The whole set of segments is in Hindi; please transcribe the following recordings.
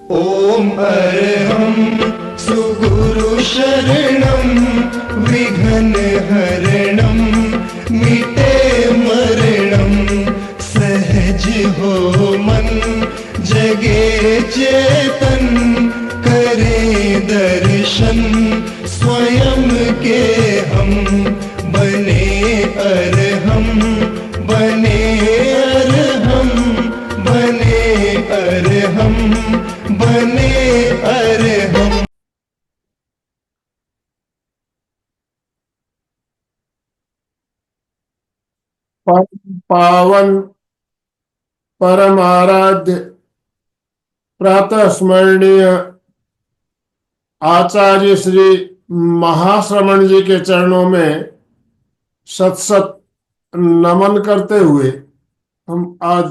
ॐ अर्हं सुगुरु शरणं विघ्नहरणं मिटे मरणं सहज हो मन जगे चेतन करे दर्शन स्वयं के हम बने अर्हम बने अर्हम बने अर्हम बने अर्हम। पावन परम आराध्य प्रातः स्मरणीय आचार्य श्री महाश्रमण जी के चरणों में सत सत नमन करते हुए हम आज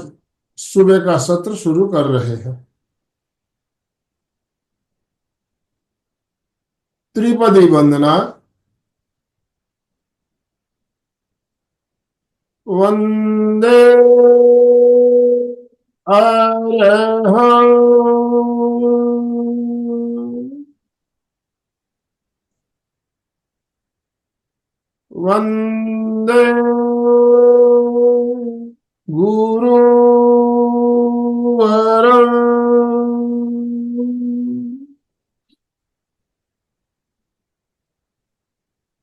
सुबह का सत्र शुरू कर रहे हैं। त्रिपदी वंदना। वंदे अरहं वंदे गुरुवरं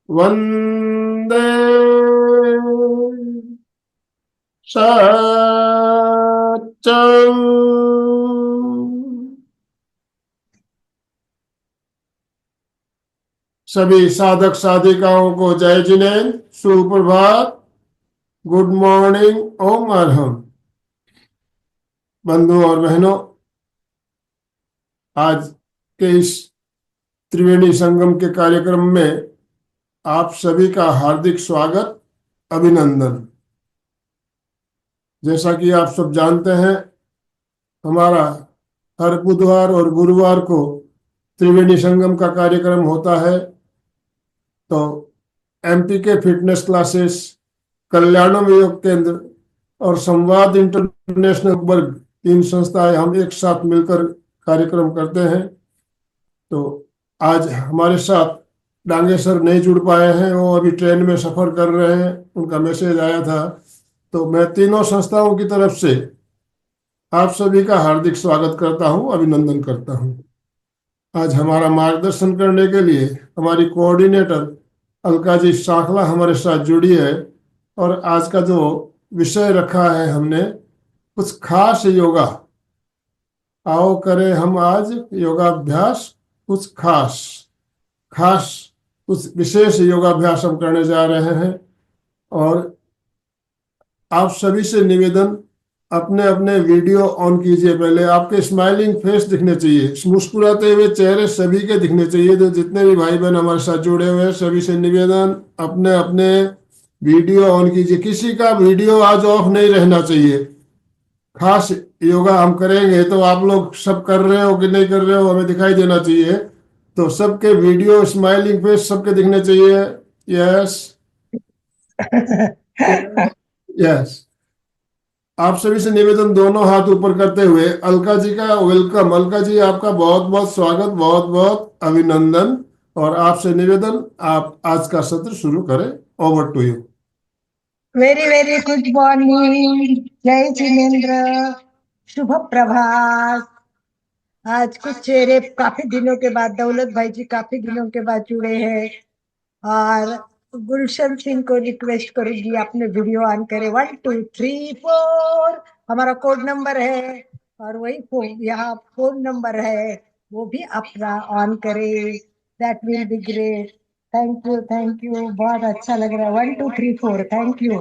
वंदे सत्यं। सभी साधक साधिकाओं को जय जिनेन्द्र, सुप्रभात, गुड मॉर्निंग, ओम अर्हम। बंधुओं और बहनों, आज के इस त्रिवेणी संगम के कार्यक्रम में आप सभी का हार्दिक स्वागत, अभिनंदन। जैसा कि आप सब जानते हैं, हमारा हर बुधवार और गुरुवार को त्रिवेणी संगम का कार्यक्रम होता है। तो एमपी के फिटनेस क्लासेस, कल्याणम योग केंद्र और संवाद इंटरनेशनल वर्ग, तीन संस्थाएं हम एक साथ मिलकर कार्यक्रम करते हैं। तो आज हमारे साथ डांगे सर नहीं जुड़ पाए हैं, वो अभी ट्रेन में सफर कर रहे हैं, उनका मैसेज आया था। तो मैं तीनों संस्थाओं की तरफ से आप सभी का हार्दिक स्वागत करता हूं, अभिनंदन करता हूं। आज हमारा मार्गदर्शन करने के लिए हमारी कोऑर्डिनेटर अलका जी शाखला हमारे साथ जुड़ी है। और आज का जो विषय रखा है हमने, कुछ खास योगा, आओ करें हम आज योगाभ्यास, कुछ खास खास कुछ विशेष योगाभ्यास हम करने जा रहे हैं। और आप सभी से निवेदन, अपने अपने वीडियो ऑन कीजिए। पहले आपके स्माइलिंग फेस दिखने चाहिए, मुस्कुराते हुए चेहरे सभी के दिखने चाहिए। तो जितने भी भाई बहन हमारे साथ जुड़े हुए हैं, सभी से निवेदन, अपने अपने वीडियो ऑन कीजिए। किसी का वीडियो आज ऑफ नहीं रहना चाहिए। खास योगा हम करेंगे तो आप लोग सब कर रहे हो कि नहीं कर रहे हो, हमें दिखाई देना चाहिए। तो सबके वीडियो, स्माइलिंग फेस सबके दिखने चाहिए। Yes yes. आप सभी से निवेदन, दोनों हाथ ऊपर करते हुए अलका जी का वेलकम। अलका जी, आपका बहुत बहुत स्वागत, बहुत बहुत अभिनंदन। और आपसे निवेदन, आप आज का सत्र शुरू करें। Over to you. Very very good morning, जय जिनेन्द्र, शुभ प्रभात। आज कुछ चेहरे काफी दिनों के बाद, दौलत भाई जी काफी दिनों के बाद जुड़े हैं। और गुलशन सिंह को रिक्वेस्ट करूंगी, आपने वीडियो ऑन करे। 1 2 3 4 हमारा कोड नंबर है, और वही यहाँ फोन नंबर है, वो भी अपना ऑन करे। That will be great. Thank you, thank you, बहुत अच्छा लग रहा है। 1 2 3 4, थैंक यू।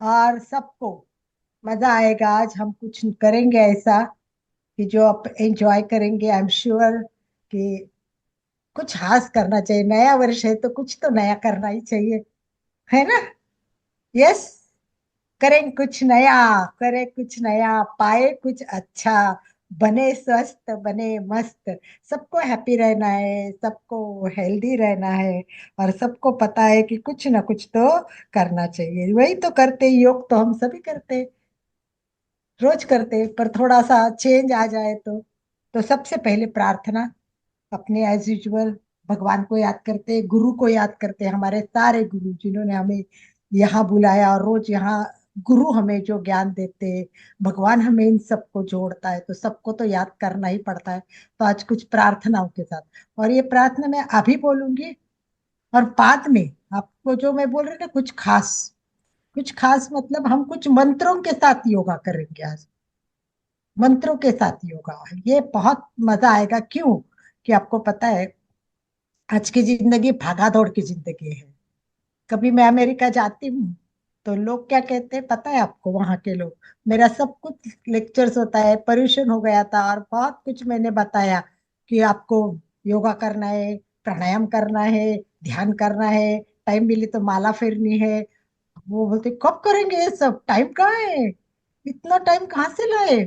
और सबको मजा आएगा। आज हम कुछ करेंगे ऐसा कि जो आप एंजॉय करेंगे। आई एम श्योर कि कुछ हास करना चाहिए। नया वर्ष है तो कुछ तो नया करना ही चाहिए, है ना? यस, करें कुछ नया, करें कुछ नया, पाए कुछ अच्छा, बने स्वस्थ, बने मस्त। सबको हैप्पी रहना है, सबको हेल्दी रहना है, और सबको पता है कि कुछ ना कुछ तो करना चाहिए। वही तो करते, योग तो हम सभी करते, रोज करते, पर थोड़ा सा चेंज आ जाए तो सबसे पहले प्रार्थना, अपने एज यूजुअल भगवान को याद करते, गुरु को याद करते, हमारे सारे गुरु जिन्होंने हमें यहाँ बुलाया और रोज यहाँ गुरु हमें जो ज्ञान देते, भगवान हमें इन सबको जोड़ता है, तो सबको तो याद करना ही पड़ता है। तो आज कुछ प्रार्थनाओं के साथ, और ये प्रार्थना मैं अभी बोलूंगी, और बाद में आपको जो मैं बोल रही ना, कुछ खास मतलब हम कुछ मंत्रों के साथ योगा करेंगे आज। मंत्रों के साथ योगा, ये बहुत मजा आएगा। क्यों? कि आपको पता है आज की जिंदगी भागा दौड़ की जिंदगी है। कभी मैं अमेरिका जाती हूँ तो लोग क्या कहते हैं पता है आपको? वहां के लोग, मेरा सब कुछ लेक्चर्स होता है, पर्यूषण हो गया था और बहुत कुछ मैंने बताया कि आपको योगा करना है, प्राणायाम करना है, ध्यान करना है, टाइम मिले तो माला फेरनी है। वो बोलते कब करेंगे ये सब, टाइम कहाँ है, इतना टाइम कहाँ से लाए?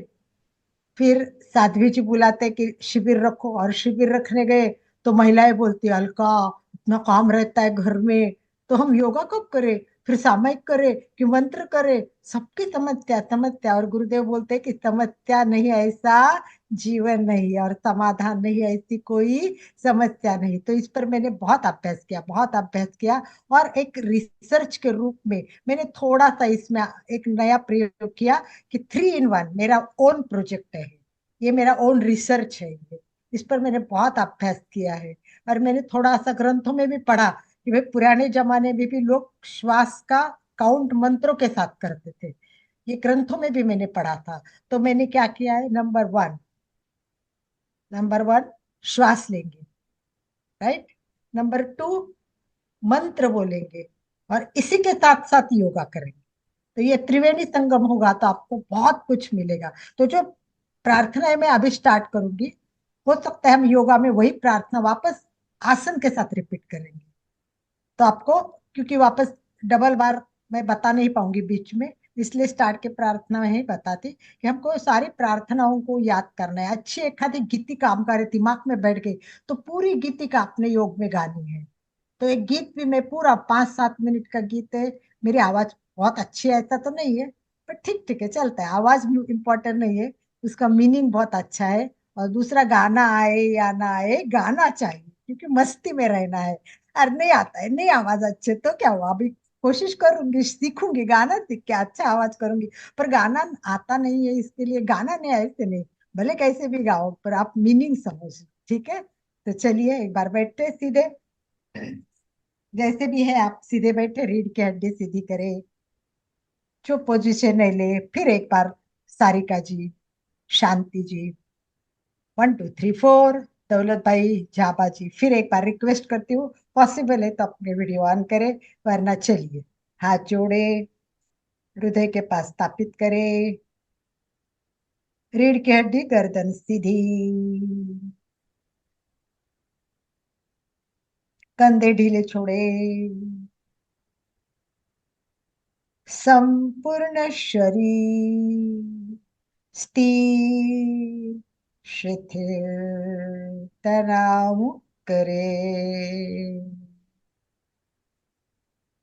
फिर साध्वी जी बुलाते कि शिविर रखो, और शिविर रखने गए तो महिलाएं बोलती अलका इतना काम रहता है घर में, तो हम योगा कब करें? फिर सामयिक करे कि मंत्र करे? सबकी समस्या समस्या, और गुरुदेव बोलते हैं कि समस्या नहीं ऐसा जीवन नहीं, और समाधान नहीं ऐसी कोई समस्या नहीं। तो इस पर मैंने बहुत अभ्यास किया, बहुत अभ्यास किया, और एक रिसर्च के रूप में मैंने थोड़ा सा इसमें एक नया प्रयोग किया कि 3 in 1 मेरा ओन प्रोजेक्ट है, ये मेरा ओन रिसर्च है ये। इस पर मैंने बहुत अभ्यास किया है, और मैंने थोड़ा सा ग्रंथों में भी पढ़ा कि भाई पुराने जमाने में भी लोग श्वास का काउंट मंत्रों के साथ करते थे। ये ग्रंथों में भी मैंने पढ़ा था। तो मैंने क्या किया है, नंबर वन श्वास लेंगे, राइट। नंबर 2 मंत्र बोलेंगे, और इसी के साथ साथ योगा करेंगे। तो ये त्रिवेणी संगम होगा तो आपको बहुत कुछ मिलेगा। तो जो प्रार्थना है मैं अभी स्टार्ट करूंगी, हो सकता है हम योगा में वही प्रार्थना वापस आसन के साथ रिपीट करेंगे। तो आपको, क्योंकि वापस डबल बार मैं बता नहीं पाऊंगी बीच में, इसलिए स्टार्ट के प्रार्थना में ही बताती कि हमको सारी प्रार्थनाओं को याद करना है। अच्छी एक आधी गीति काम करे दिमाग में बैठ गई तो पूरी गीति का अपने योग में गानी है। तो एक गीत भी मैं पूरा 5-7 मिनट का गीत है। मेरी आवाज बहुत अच्छी है ऐसा तो नहीं है, पर ठीक ठीक है, चलता है, आवाज भी इम्पोर्टेंट नहीं है, उसका मीनिंग बहुत अच्छा है। और दूसरा, गाना आए या ना आए गाना चाहिए, क्योंकि मस्ती में रहना है। अरे नहीं आता है, नहीं आवाज अच्छे तो क्या हुआ, अभी कोशिश करूंगी, सीखूंगी, गाना सीख के अच्छा आवाज करूंगी। पर गाना आता नहीं है, इसके लिए गाना नहीं आए ऐसे नहीं, भले कैसे भी गाओ पर आप मीनिंग समझ, ठीक है। तो चलिए एक बार बैठते सीधे, जैसे भी है आप सीधे बैठे, रीढ़ की हड्डी सीधी करे, जो पोजीशन है ले। फिर एक बार सारिका जी, शांति जी, 1 2 3 4, दौलत भाई, झाबा जी, फिर एक बार रिक्वेस्ट करती हूँ, पॉसिबल है तो अपने वीडियो ऑन करें, वरना चलिए हाथ जोड़े, हृदय के पास स्थापित करें, रीढ़ की हड्डी गर्दन सीधी, कंधे ढीले छोड़े, संपूर्ण शरीर स्थिर शिथिल तनाव करे,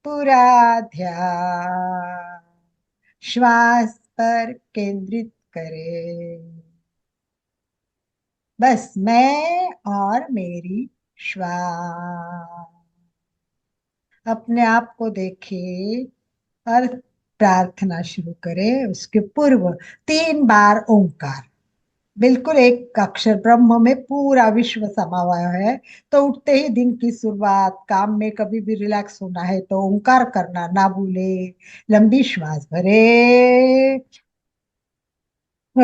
पूरा ध्यान श्वास पर केंद्रित करे। बस मैं और मेरी श्वास, अपने आप को देखे और प्रार्थना शुरू करें। उसके पूर्व 3 बार ओंकार, बिल्कुल एक अक्षर ब्रह्म में पूरा विश्व समा हुआ है। तो उठते ही दिन की शुरुआत, काम में कभी भी रिलैक्स होना है तो ओंकार करना ना भूले। लंबी श्वास भरे, ओ,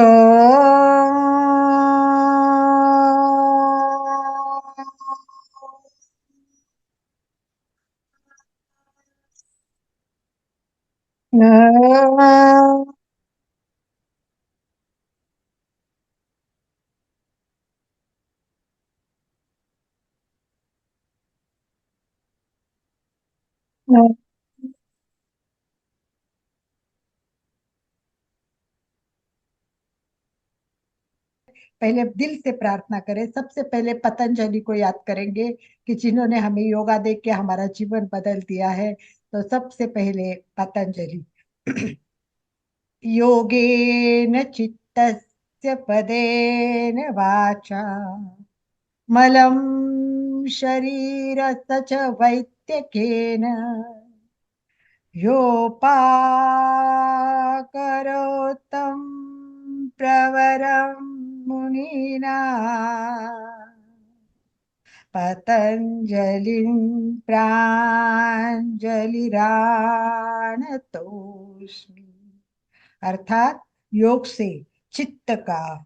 पहले दिल से प्रार्थना करें। सबसे पहले पतंजलि को याद करेंगे कि जिन्होंने हमें योगा दे के हमारा जीवन बदल दिया है। तो सबसे पहले पतंजलि। योगेन चित्तस्य पदेन वाचा मलं शरीरस्य च वैद्यकेन योपाकरोत्तं प्रवरं मुनिना पतंजलिं प्राञ्जलिरानतोस्मि। अर्थात योग से चित्त का,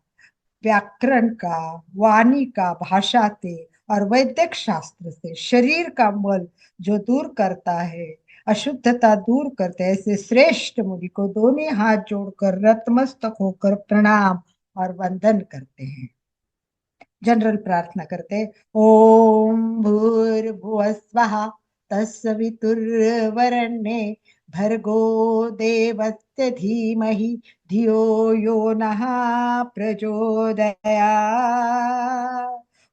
व्याकरण का, वाणी का, भाषा से और वैदिक शास्त्र से शरीर का मल जो दूर करता है, अशुद्धता दूर करते हैं, ऐसे श्रेष्ठ मुनि को दोनों हाथ जोड़कर नतमस्तक होकर प्रणाम और वंदन करते हैं। जनरल प्रार्थना करते हैं, ओम भूर्भुवस्वः तत्सवितुर्वरेण्ये भर्गो देवस्य धीमहि धियो यो नः प्रचोदयात्।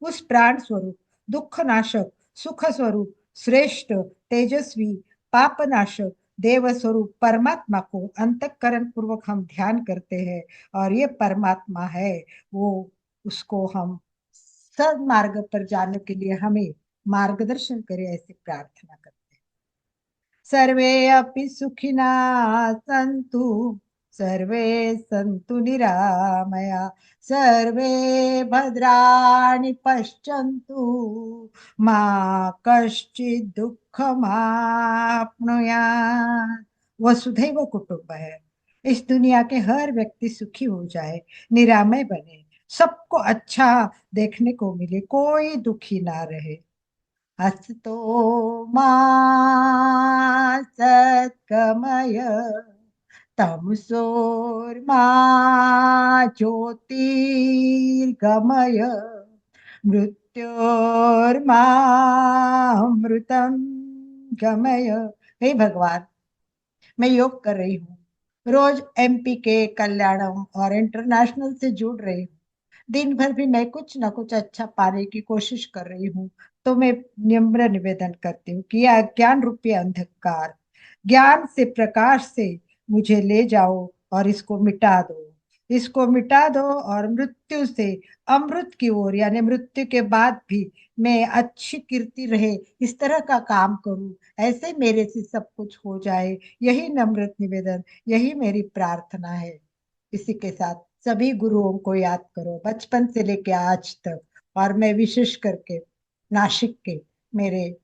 उस प्राण स्वरूप, दुख नाशक, सुख स्वरूप, श्रेष्ठ, तेजस्वी, पाप नाशक देव स्वरूप परमात्मा को अंतःकरण पूर्वक हम ध्यान करते हैं, और ये परमात्मा है, वो उसको हम सन्मार्ग पर जाने के लिए हमें मार्गदर्शन करे, ऐसी प्रार्थना करते हैं। सर्वे अपि सुखिना सन्तु, सर्वे सन्तु निरामया, सर्वे भद्राणि पश्यन्तु, मा कश्चित् दुःखमाप्नुयात्। वसुधैव कुटुंब है, इस दुनिया के हर व्यक्ति सुखी हो जाए, निरामय बने, सबको अच्छा देखने को मिले, कोई दुखी ना रहे। अस्तो मा सत्कमय तमसोर्मा ज्योतिर्गमय मृत्योर्मामृतम गमय। हे भगवान, मैं योग कर रही हूँ, रोज एमपी के कल्याणम और इंटरनेशनल से जुड़ रही हूँ, दिन भर भी मैं कुछ ना कुछ अच्छा पाने की कोशिश कर रही हूँ। तो मैं निम्र निवेदन करती हूँ कि यह अज्ञान रूपी अंधकार ज्ञान से, प्रकाश से मुझे ले जाओ और इसको मिटा दो, इसको मिटा दो, और मृत्यु से अमृत की ओर, यानी मृत्यु के बाद भी मैं अच्छी कीर्ति रहे, इस तरह का काम करूं, ऐसे मेरे से सब कुछ हो जाए। यही नम्रत निवेदन, यही मेरी प्रार्थना है। इसी के साथ सभी गुरुओं को याद करो, बचपन से लेके आज तक, और मैं विशेष करके नासिक के मेरे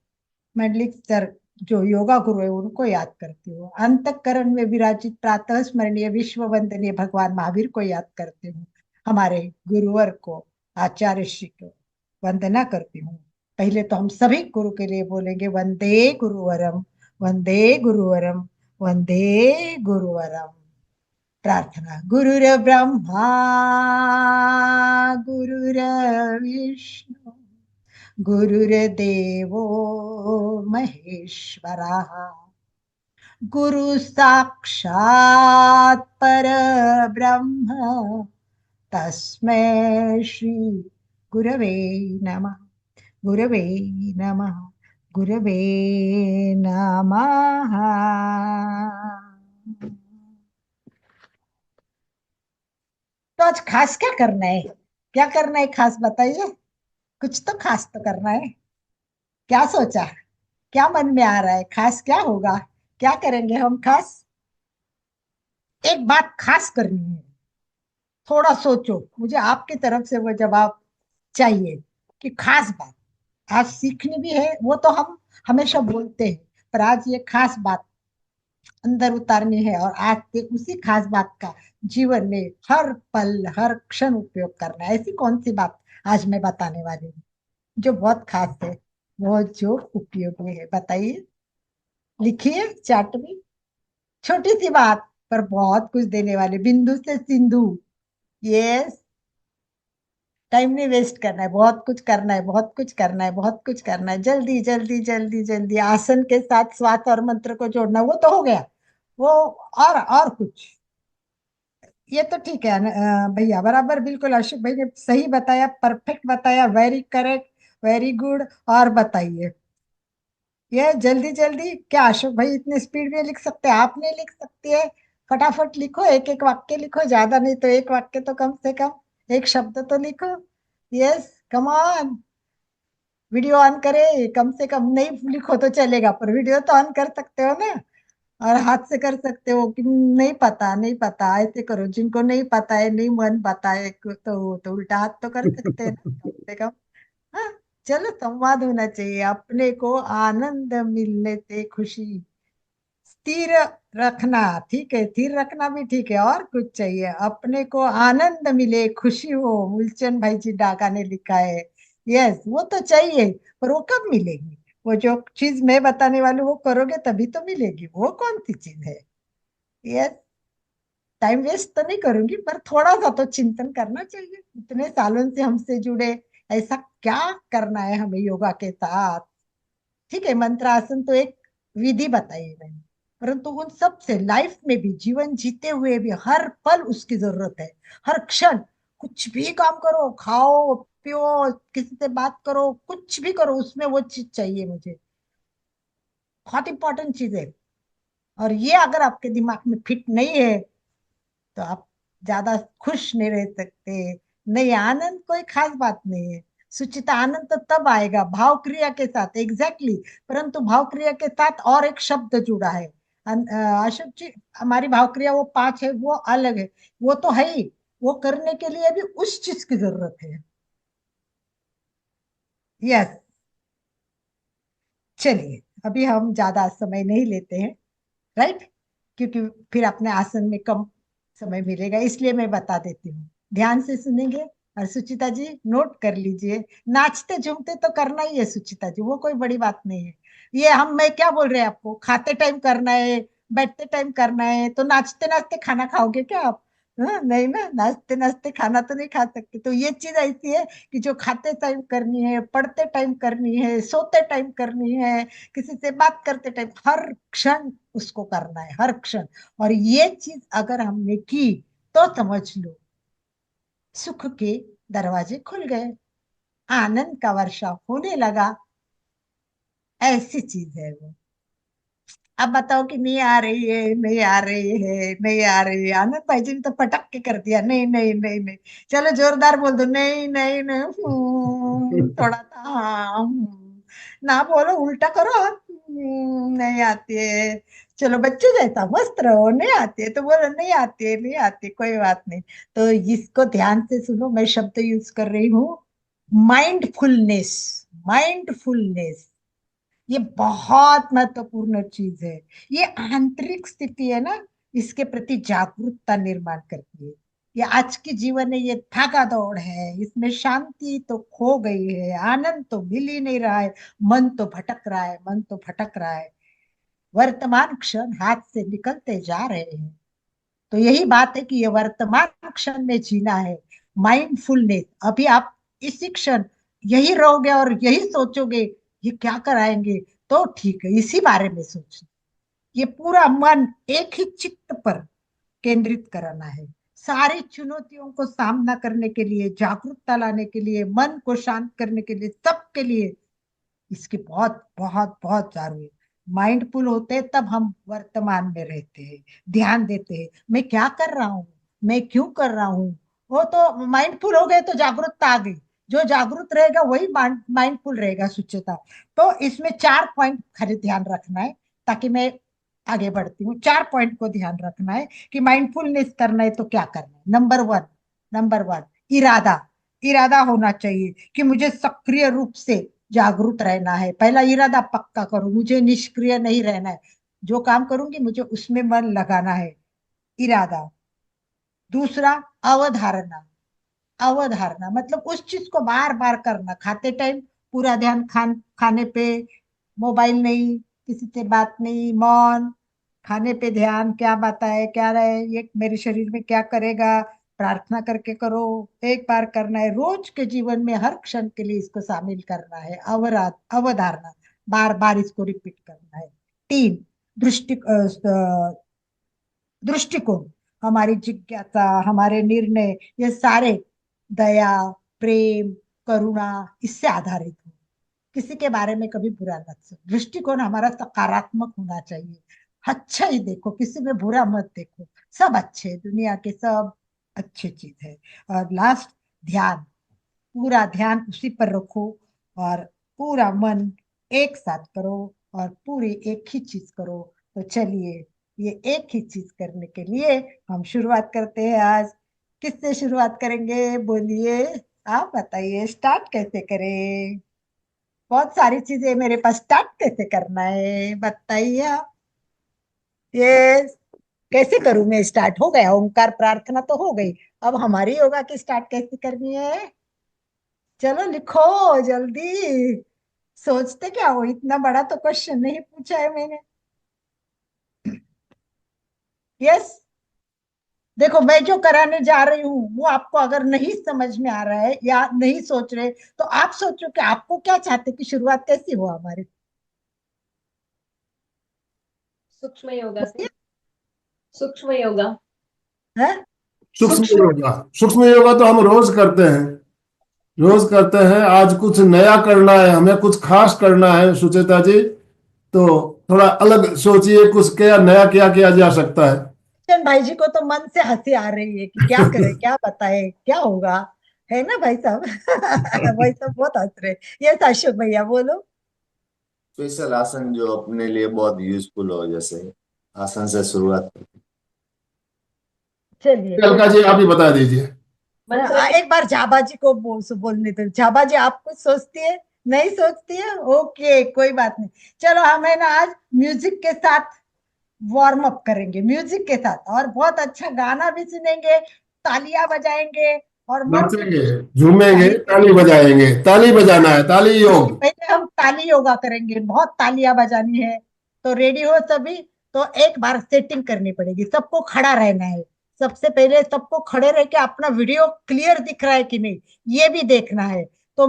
मंडलिक सर जो योगा गुरु है उनको याद करती हूँ। अंतःकरण में विराजित प्रातः स्मरणीय विश्व वंदनीय भगवान महावीर को याद करती हूँ। हमारे गुरुवर को, आचार्य श्री को वंदना करती हूँ। पहले तो हम सभी गुरु के लिए बोलेंगे, वंदे गुरुवरम, वंदे गुरुवरम, वंदे गुरुवरम। प्रार्थना। गुरुर्ब्रह्मा गुरुर्विष्णु गुरुर्देवो महेश्वरः, गुरु साक्षात् परब्रह्म तस्मै श्री गुरवे नमः, गुरवे नमः, गुरवे नमः। तो आज खास क्या करना है? क्या करना है खास बताइए, कुछ तो खास तो करना है। क्या सोचा, क्या मन में आ रहा है, खास क्या होगा, क्या करेंगे हम खास? एक बात खास करनी है, थोड़ा सोचो, मुझे आपकी तरफ से वो जवाब चाहिए कि खास बात आज सीखनी भी है। वो तो हम हमेशा बोलते हैं, पर आज ये खास बात अंदर उतारनी है, और आज से उसी खास बात का जीवन में हर पल हर क्षण उपयोग करना है। ऐसी कौन सी बात आज मैं बताने वाली हूँ जो बहुत खास है, वो जो उपयोगी है, बताइए, लिखिए चार्ट में। छोटी सी बात पर बहुत कुछ देने वाले, बिंदु से सिंधु। यस, टाइम नहीं वेस्ट करना है, बहुत कुछ करना है, बहुत कुछ करना है, बहुत कुछ करना है, जल्दी जल्दी जल्दी जल्दी। आसन के साथ स्वास्थ्य और मंत्र को जोड़ना, वो तो हो गया, वो और कुछ, ये तो ठीक है भैया, बराबर, बिल्कुल अशोक भाई ने सही बताया, परफेक्ट बताया, वेरी करेक्ट, वेरी गुड। और बताइए, ये जल्दी जल्दी क्या अशोक भाई इतने स्पीड में लिख सकते हैं? आप नहीं लिख सकती है? फटाफट लिखो, एक एक वाक्य लिखो, ज्यादा नहीं तो एक वाक्य तो कम से कम एक शब्द तो लिखो। Yes, come on. Video on करे, कम से कम नहीं लिखो तो चलेगा, पर वीडियो तो ऑन कर सकते हो ना। और हाथ से कर सकते हो कि नहीं पता, नहीं पता, ऐसे करो। जिनको नहीं पता है, नहीं मन बताए तो उल्टा हाथ तो कर सकते हैं ना, कम से कम। हाँ, चलो, संवाद होना चाहिए। अपने को आनंद मिलने से खुशी, स्थिर रखना, ठीक है, स्थिर रखना भी ठीक है, और कुछ चाहिए? अपने को आनंद मिले, खुशी हो, मूलचंद भाई जी डागा ने लिखा है। यस, वो तो चाहिए, पर वो कब मिलेगी? वो जो चीज मैं बताने वाली हूँ, वो करोगे तभी तो मिलेगी। वो कौन सी चीज है? यस, टाइम वेस्ट तो नहीं करूंगी, पर थोड़ा सा तो चिंतन करना चाहिए। इतने सालों से हमसे जुड़े, ऐसा क्या करना है हमें योगा के साथ? ठीक है, मंत्र आसन तो एक विधि बताई है मैंने, परंतु उन सब से लाइफ में भी, जीवन जीते हुए भी हर पल उसकी जरूरत है। हर क्षण कुछ भी काम करो, खाओ पियो, किसी से बात करो, कुछ भी करो, उसमें वो चीज चाहिए मुझे। बहुत इंपॉर्टेंट चीज है। और ये अगर आपके दिमाग में फिट नहीं है, तो आप ज्यादा खुश नहीं रह सकते। नहीं, आनंद कोई खास बात नहीं है। सुचिता, आनंद तो तब आएगा भाव क्रिया के साथ, एग्जैक्टली exactly। परंतु भाव क्रिया के साथ और एक शब्द जुड़ा है। अशोक जी, हमारी भाव क्रिया वो पांच है, वो अलग है। वो तो है ही, वो करने के लिए भी उस चीज की जरूरत है। यस, चलिए, अभी हम ज्यादा समय नहीं लेते हैं, राइट? क्योंकि फिर अपने आसन में कम समय मिलेगा, इसलिए मैं बता देती हूँ। ध्यान से सुनेंगे। और सुचिता जी, नोट कर लीजिए। नाचते झूमते तो करना ही है सुचिता जी, वो कोई बड़ी बात नहीं है। ये हम, मैं क्या बोल रहे हैं आपको, खाते टाइम करना है, बैठते टाइम करना है, तो नाचते नाचते खाना खाओगे क्या आप? हाँ, नहीं ना, नाचते नाचते खाना तो नहीं खा सकते। तो ये चीज ऐसी है कि जो खाते टाइम करनी है, पढ़ते टाइम करनी है, सोते टाइम करनी है, किसी से बात करते टाइम, हर क्षण उसको करना है, हर क्षण। और ये चीज अगर हमने की, तो समझ लो सुख के दरवाजे खुल गए, आनंद का वर्षा होने लगा। ऐसी चीज है वो। अब बताओ कि नहीं आ रही है, नहीं आ रही है, नहीं आ रही है। आनंद भाई जी ने तो पटक के कर दिया, नहीं नहीं नहीं नहीं। चलो जोरदार बोल दो, नहीं नहीं नहीं, थोड़ा सा हाँ, ना बोलो, उल्टा करो हाथ, नहीं आती है। चलो बच्चे जैसा मस्त रहो, नहीं आती है तो बोलो नहीं आती है, नहीं आती, कोई बात नहीं। तो इसको ध्यान से सुनो, मैं शब्द यूज कर रही हूँ, माइंडफुलनेस। माइंडफुलनेस, ये बहुत महत्वपूर्ण चीज है। ये आंतरिक स्थिति है ना, इसके प्रति जागरूकता निर्माण करती है। ये आज के जीवन में ये भागा दौड़ है, इसमें शांति तो खो गई है, आनंद तो मिल ही नहीं रहा है। मन तो भटक रहा है, मन तो भटक रहा है। वर्तमान क्षण हाथ से निकलते जा रहे हैं। तो यही बात है कि ये वर्तमान क्षण में जीना है। माइंडफुलनेस, अभी आप इसी क्षण यही रहोगे और यही सोचोगे, ये क्या कराएंगे, तो ठीक है, इसी बारे में सोचना। ये पूरा मन एक ही चित्त पर केंद्रित कराना है। सारी चुनौतियों को सामना करने के लिए, जागरूकता लाने के लिए, मन को शांत करने के लिए, सबके लिए इसकी बहुत बहुत बहुत जरूरी है। माइंडफुल होते हैं तब हम वर्तमान में रहते हैं, ध्यान देते हैं, मैं क्या कर रहा हूँ, मैं क्यों कर रहा हूँ। वो तो माइंडफुल हो गए तो जागरूकता आ गई। जो जागरूक रहेगा वही माइंडफुल रहेगा, सुचिता। तो इसमें चार पॉइंट खाली ध्यान रखना है, ताकि मैं आगे बढ़ती हूँ। चार पॉइंट को ध्यान रखना है कि माइंडफुलनेस करना है तो क्या करना है। नंबर वन, नंबर वन, इरादा। इरादा होना चाहिए कि मुझे सक्रिय रूप से जागरूक रहना है। पहला इरादा पक्का करो, मुझे निष्क्रिय नहीं रहना है। जो काम करूंगी मुझे उसमें मन लगाना है, इरादा। दूसरा, अवधारणा। अवधारणा मतलब उस चीज को बार बार करना, खाते टाइम पूरा ध्यान खाने पे, मोबाइल नहीं, किसी से बात नहीं, मौन, खाने पे ध्यान, क्या बताए क्या रहे, ये मेरे शरीर में क्या करेगा, प्रार्थना करके करो। एक बार करना है, रोज के जीवन में हर क्षण के लिए इसको शामिल करना है। अवधारणा, बार बार इसको रिपीट करना है। तीन, दृष्टि दृष्टिकोण। हमारी जिज्ञासा, हमारे निर्णय, ये सारे दया, प्रेम, करुणा, इससे आधारित हो। किसी के बारे में कभी बुरा मत सोचो। दृष्टिकोण हमारा सकारात्मक होना चाहिए। अच्छा ही देखो, किसी में बुरा मत देखो, सब अच्छे हैं, दुनिया के सब अच्छी चीज है। और लास्ट, ध्यान, पूरा ध्यान उसी पर रखो और पूरा मन एक साथ करो और पूरी एक ही चीज करो। तो चलिए, ये एक ही चीज करने के लिए हम शुरुआत करते हैं आज। किससे शुरुआत करेंगे बोलिए, आप बताइए, स्टार्ट कैसे करें? बहुत सारी चीजें मेरे पास, स्टार्ट कैसे करना है बताइए आप। ये कैसे करूं मैं स्टार्ट? हो गया, ओंकार प्रार्थना तो हो गई, अब हमारी योगा की स्टार्ट कैसे करनी है? चलो लिखो जल्दी। सोचते क्या हो, इतना बड़ा तो क्वेश्चन नहीं पूछा है मैंने। यस, देखो मैं जो कराने जा रही हूँ वो आपको अगर नहीं समझ में आ रहा है या नहीं सोच रहे, तो आप सोचो कि आपको क्या चाहते कि शुरुआत कैसी हो हमारी। सूक्ष्म योगा से। सूक्ष्म योगा। है सूक्ष्म सूक्ष्म। योगा, सूक्ष्म योगा तो हम रोज करते हैं, रोज करते हैं। आज कुछ नया करना है, हमें कुछ खास करना है सुचेता जी। तो थोड़ा अलग सोचिए, कुछ क्या नया क्या किया जा सकता है। चंद भाई जी को तो मन से हंसी आ रही है कि क्या करे, क्या बताए, क्या होगा, है ना भाई साहब? भाई साहब बहुत हंस रहे। यस अशोक भैया बोलो। स्पेशल आसन जो अपने लिए बहुत यूजफुल हो, जैसे आसन से शुरुआत करते चलिए कोई अलका बात जी आप ही बता दीजिए। मंत्र के। एक बार झाबा जी को बोलने दो। झाबा जी आप कुछ सोचती है? नहीं सोचती है, ओके कोई बात नहीं। चलो हम है ना आज म्यूजिक के साथ वार्म अप करेंगे, म्यूजिक के साथ, और बहुत अच्छा गाना भी सुनेंगे, तालियां बजाएंगे और मन को नाचेंगे, खुश झूमेंगे, करेंगे। ताली बजाएंगे, ताली बजाना है, ताली उससे योग। पहले हम ताली योगा करेंगे, बहुत तालियां बजानी है। तो रेडी हो सभी? तो एक बार सेटिंग करनी पड़ेगी, सबको खड़ा रहना है। सबसे पहले सबको खड़े रह के अपना वीडियो क्लियर दिख रहा है कि नहीं, ये भी देखना है। तो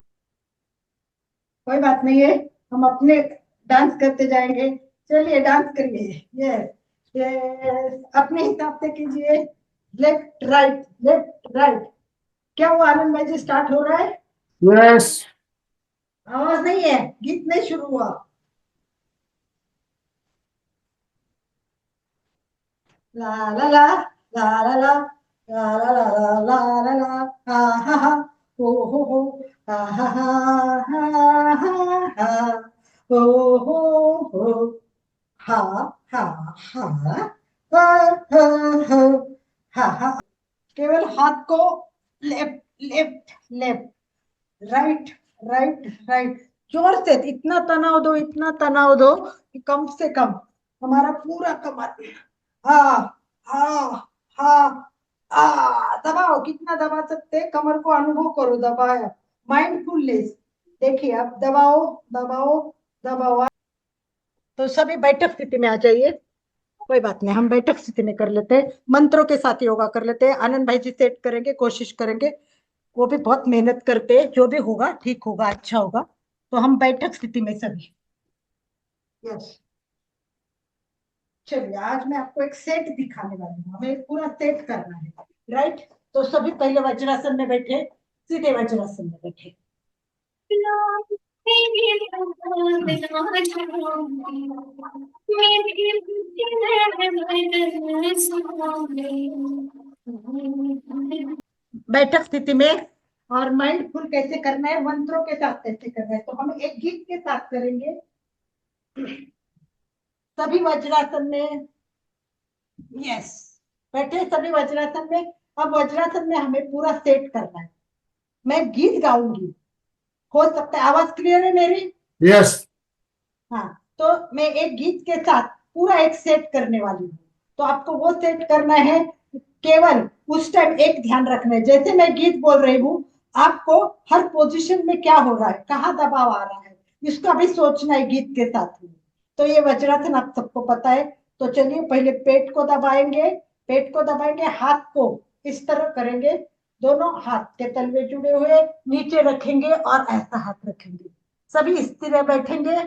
कोई बात नहीं है, हम अपने डांस करते जाएंगे। चलिए डांस करिए। यस यस, अपने हिसाब से कीजिए। Left right, left right. क्या हुआ आनंद भाई जी, स्टार्ट हो रहा है? यस। आवाज नहीं है, गीत नहीं शुरू हुआ। ला ला ला ला ला ला ला ला ला ला ला ला, हा हा हा, हो हा हा हा हा हा हा, हो हो, हा हा हा हा हा हा हा हा। केवल हाथ को left left left, right right right. जोर से इतना तनाव दो, इतना तनाव दो कि कम से कम हमारा पूरा कमर, हाँ हाँ हाँ, दबाओ, कितना दबा सकते हैं, कमर को अनुभव करो, दबाया, माइंडफुलनेस। देखिए अब दबाओ दबाओ दबाओ। तो सभी बैठक स्थिति में आ जाइए। कोई बात नहीं, हम बैठक स्थिति में कर लेते हैं, मंत्रों के साथ योगा कर लेते हैं। आनंद भाई जी सेट करेंगे, कोशिश करेंगे, वो भी बहुत मेहनत करते हैं। जो भी होगा ठीक होगा, अच्छा होगा। तो हम बैठक स्थिति में सभी। यस, चलिए आज मैं आपको एक सेट दिखाने वाली हूँ, हमें एक पूरा सेट करना है। राइट, तो सभी पहले वज्रासन में बैठे, सीधे वज्रासन में बैठे। बैठक स्थिति में, और माइंडफुल कैसे करना है, मंत्रों के साथ कैसे करना है, तो हम एक गीत के साथ करेंगे। सभी वज्रासन में। यस, बैठे सभी वज्रासन में। अब वज्रासन में हमें पूरा सेट करना है। मैं गीत गाऊंगी, हो सकता है आवाज क्लियर है मेरी? यस। हाँ, तो मैं एक गीत के साथ पूरा एक सेट करने वाली हूँ। तो आपको वो सेट करना है। केवल उस टाइम एक ध्यान रखना है, जैसे मैं गीत बोल रही हूँ, आपको हर पोजीशन में क्या हो रहा है, कहाँ दबाव आ रहा है, इसका भी सोचना है गीत के साथ में। तो ये वज्रासन आप सबको पता है। तो चलिए पहले पेट को दबाएंगे, पेट को दबाएंगे, हाथ को इस तरह करेंगे, दोनों हाथ के तलवे जुड़े हुए नीचे रखेंगे और ऐसा हाथ रखेंगे, सभी स्थिर बैठेंगे।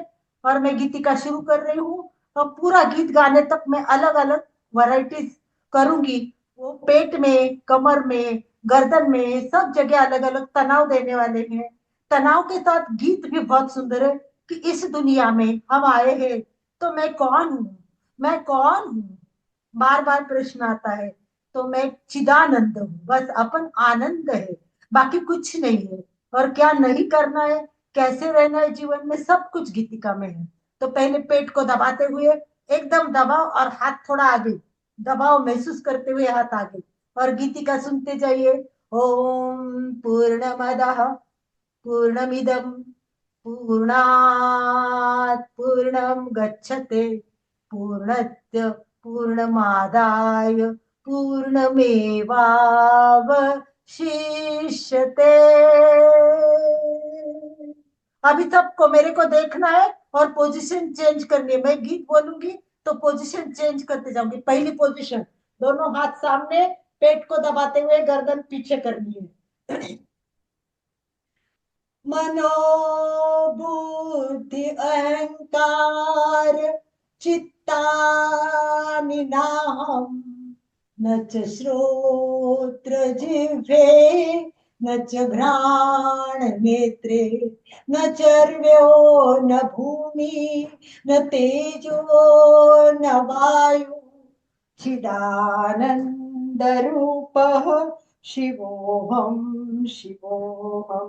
और मैं गीतिका शुरू कर रही हूँ। और पूरा गीत गाने तक मैं अलग अलग वैरायटीज करूंगी। वो पेट में, कमर में, गर्दन में, सब जगह अलग अलग तनाव देने वाले हैं। तनाव के साथ गीत भी बहुत सुंदर है कि इस दुनिया में हम आए हैं तो मैं कौन हूँ, मैं कौन हूँ, बार बार प्रश्न आता है। तो मैं चिदानंद हूँ, बस अपन आनंद है, बाकी कुछ नहीं है। और क्या नहीं करना है, कैसे रहना है जीवन में, सब कुछ गीतिका में है। तो पहले पेट को दबाते हुए एकदम दबाओ और हाथ थोड़ा आगे दबाओ, महसूस करते हुए हाथ आगे, और गीतिका सुनते जाइए। ओम पूर्णमदः पूर्णमिदं पूर्णात् पूर्णं गच्छते पूर्णस्य पूर्णमादाय पूर्णमेवावशिष्यते। अभी सबको मेरे को देखना है और पोजीशन चेंज करनी है। मैं गीत बोलूंगी तो पोजीशन चेंज करते जाऊंगी। पहली पोजीशन, दोनों हाथ सामने, पेट को दबाते हुए गर्दन पीछे करनी है। मनोबुद्धि अहंकार चित्तानि नाहम्, न च श्रोत्र जिह्वे न च घ्राण नेत्रे न चर्व्यो न भूमि न तेजो न वायु चिदानंद रूपः शिवोऽहं शिवोऽहं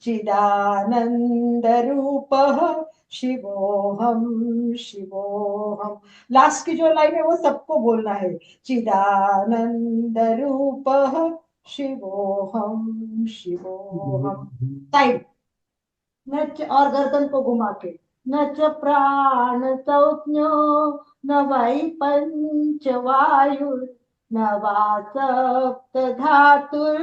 चिदानंद रूपः शिवोऽहं शिवोऽहं। लास्ट की जो लाइन है वो सबको बोलना है। चिदानंद रूपः शिवोऽहं शिवोऽहं। साइड, न च, और गर्दन को घुमा के, न च प्राण संज्ञो न वै पंचवायु न वा सप्त धातुर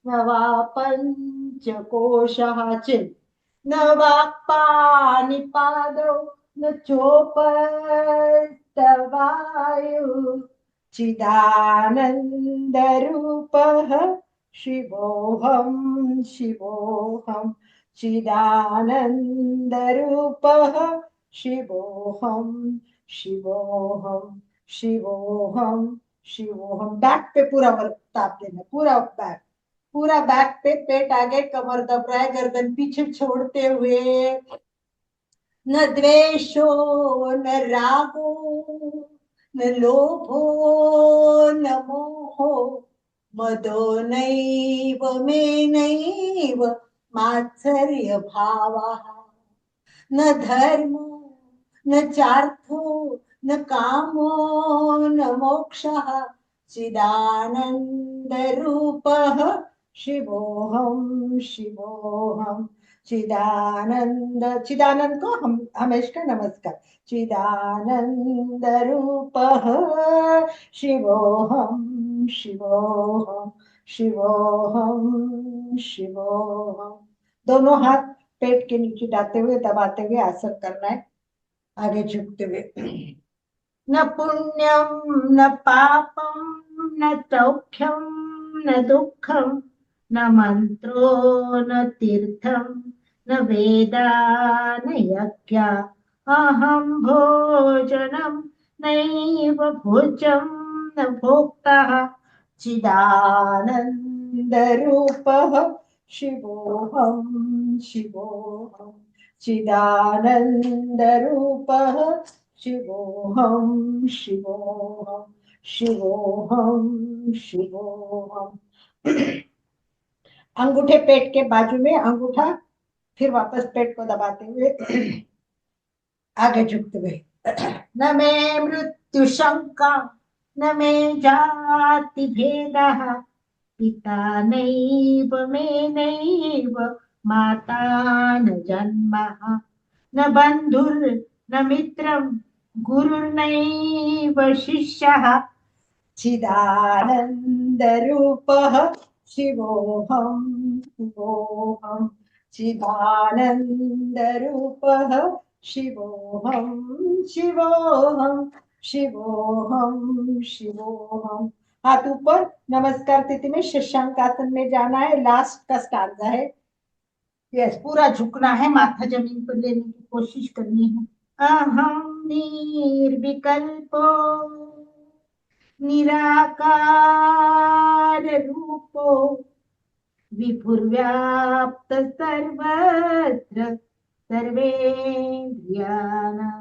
न वा पंचकोशः चिन् न वाक्पाणिपादौ न चोपस्तवायु चिदानन्दरूपः शिवोऽहं शिवोऽहं चिदानन्दरूपः शिवोऽहं शिवोऽहं शिवोऽहं शिवोऽहं। बैक पे पूरा वर्क ताप देना, पूरा बैक, पूरा बैक पे, पेट आगे, कमर दब रहा है, गर्दन पीछे छोड़ते हुए। न द्वेषो न रागो न लोभो न मोहो मदो नैव मे नैव मात्सर्य भावः न धर्मो न चार्थो न कामो न मोक्षः चिदानंद रूपः शिवोऽहं शिवोऽहं चिदानंद। चिदानंद को हम हमेशा नमस्कार। चिदानंद रूपः शिवोऽहं शिवोऽहं शिवोऽहं शिवोऽहं। दोनों हाथ पेट के नीचे डालते हुए दबाते हुए आसन करना है, आगे झुकते हुए। न पुण्यम न पापम न सौख्यम न दुःखम न मंत्रो न तीर्थम न वेदा न यज्ञ अहम भोजनम नैव भोजम न भोक्ता चिदानंद रूपः शिवोऽहं शिवोऽहं चिदानंद रूपः शिवोऽहं शिवोऽहं शिवोऽहं शिवोऽहं। अंगूठे पेट के बाजू में, अंगूठा फिर वापस पेट को दबाते हुए आगे झुकते हुए। न मे मृत्यु शंका न मे जाति भेदः पिता नैव मे नैव माता न जन्मः न बन्धुर् न मित्रं गुरुर्नैव शिष्यः चिदानंद रूपः शिवोऽहं शिवोऽहं चिदानंद रूपः शिवोऽहं शिवोऽहं शिवोऽहं शिवोऽहं। हाथ ऊपर, नमस्कार स्थिति में शशांक आसन में जाना है। लास्ट का स्टांजा है। यस, पूरा झुकना है, माथा जमीन पर लेने की कोशिश करनी है। अहम निर्विकल्पो निराकार रूपो विभुर्व्याप्त सर्वत्र सर्वेन्द्रियाणां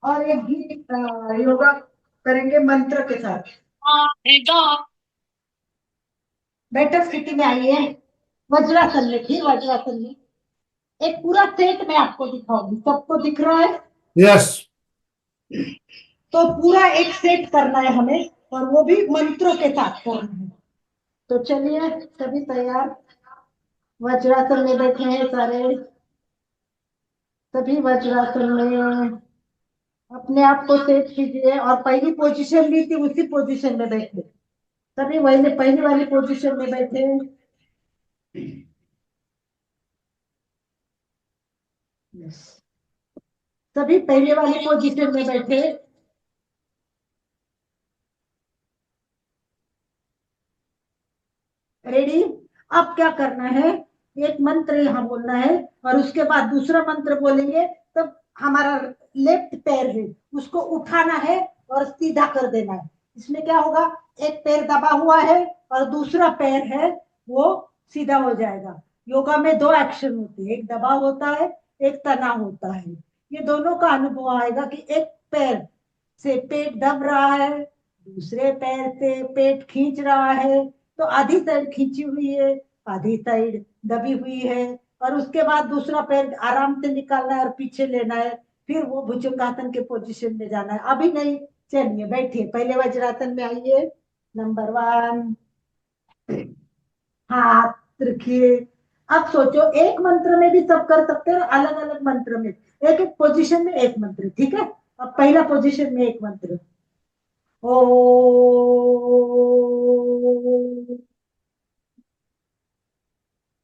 और एक गीत योगा करेंगे मंत्र के साथ। भागदौड़ बैठक स्थिति में आइए, वज्रासन में, फिर वज्रासन में। एक पूरा सेट मैं आपको दिखाऊंगी, सबको दिख रहा है? यस। तो पूरा एक सेट करना है हमें, और वो भी मंत्रों के साथ करना है। तो चलिए सभी तैयार, वज्रासन में बैठे हैं सारे, सभी वज्रासन में अपने आप को सेट कीजिए, और पहली पोजीशन ली थी उसी पोजीशन में बैठे, सभी वही पहली वाली पोजीशन में बैठे। सभी पहले वाली पोजीशन में बैठे। रेडी? अब क्या करना है, एक मंत्र यहाँ बोलना है, और उसके बाद दूसरा मंत्र बोलेंगे, तब हमारा लेफ्ट पैर है उसको उठाना है और सीधा कर देना है। इसमें क्या होगा, एक पैर दबा हुआ है और दूसरा पैर है वो सीधा हो जाएगा। योगा में दो एक्शन होते हैं, एक दबाव होता है, एक तनाव होता है। ये दोनों का अनुभव आएगा कि एक पैर से पेट दब रहा है, दूसरे पैर से पेट खींच रहा है, तो आधी साइड खींची हुई है, आधी साइड दबी हुई है, और उसके बाद दूसरा पैर आराम से निकालना है और पीछे लेना है, फिर वो भुजंगासन के पोजीशन में जाना है। अभी नहीं, चलिए बैठिए, पहले वज्रासन में आइए। नंबर 1, हाथ रखिए। अब सोचो, एक मंत्र में भी सब कर सकते हैं, अलग अलग मंत्र में, एक एक पोजीशन में एक मंत्र, ठीक है? अब पहला पोजीशन में एक मंत्र, ओ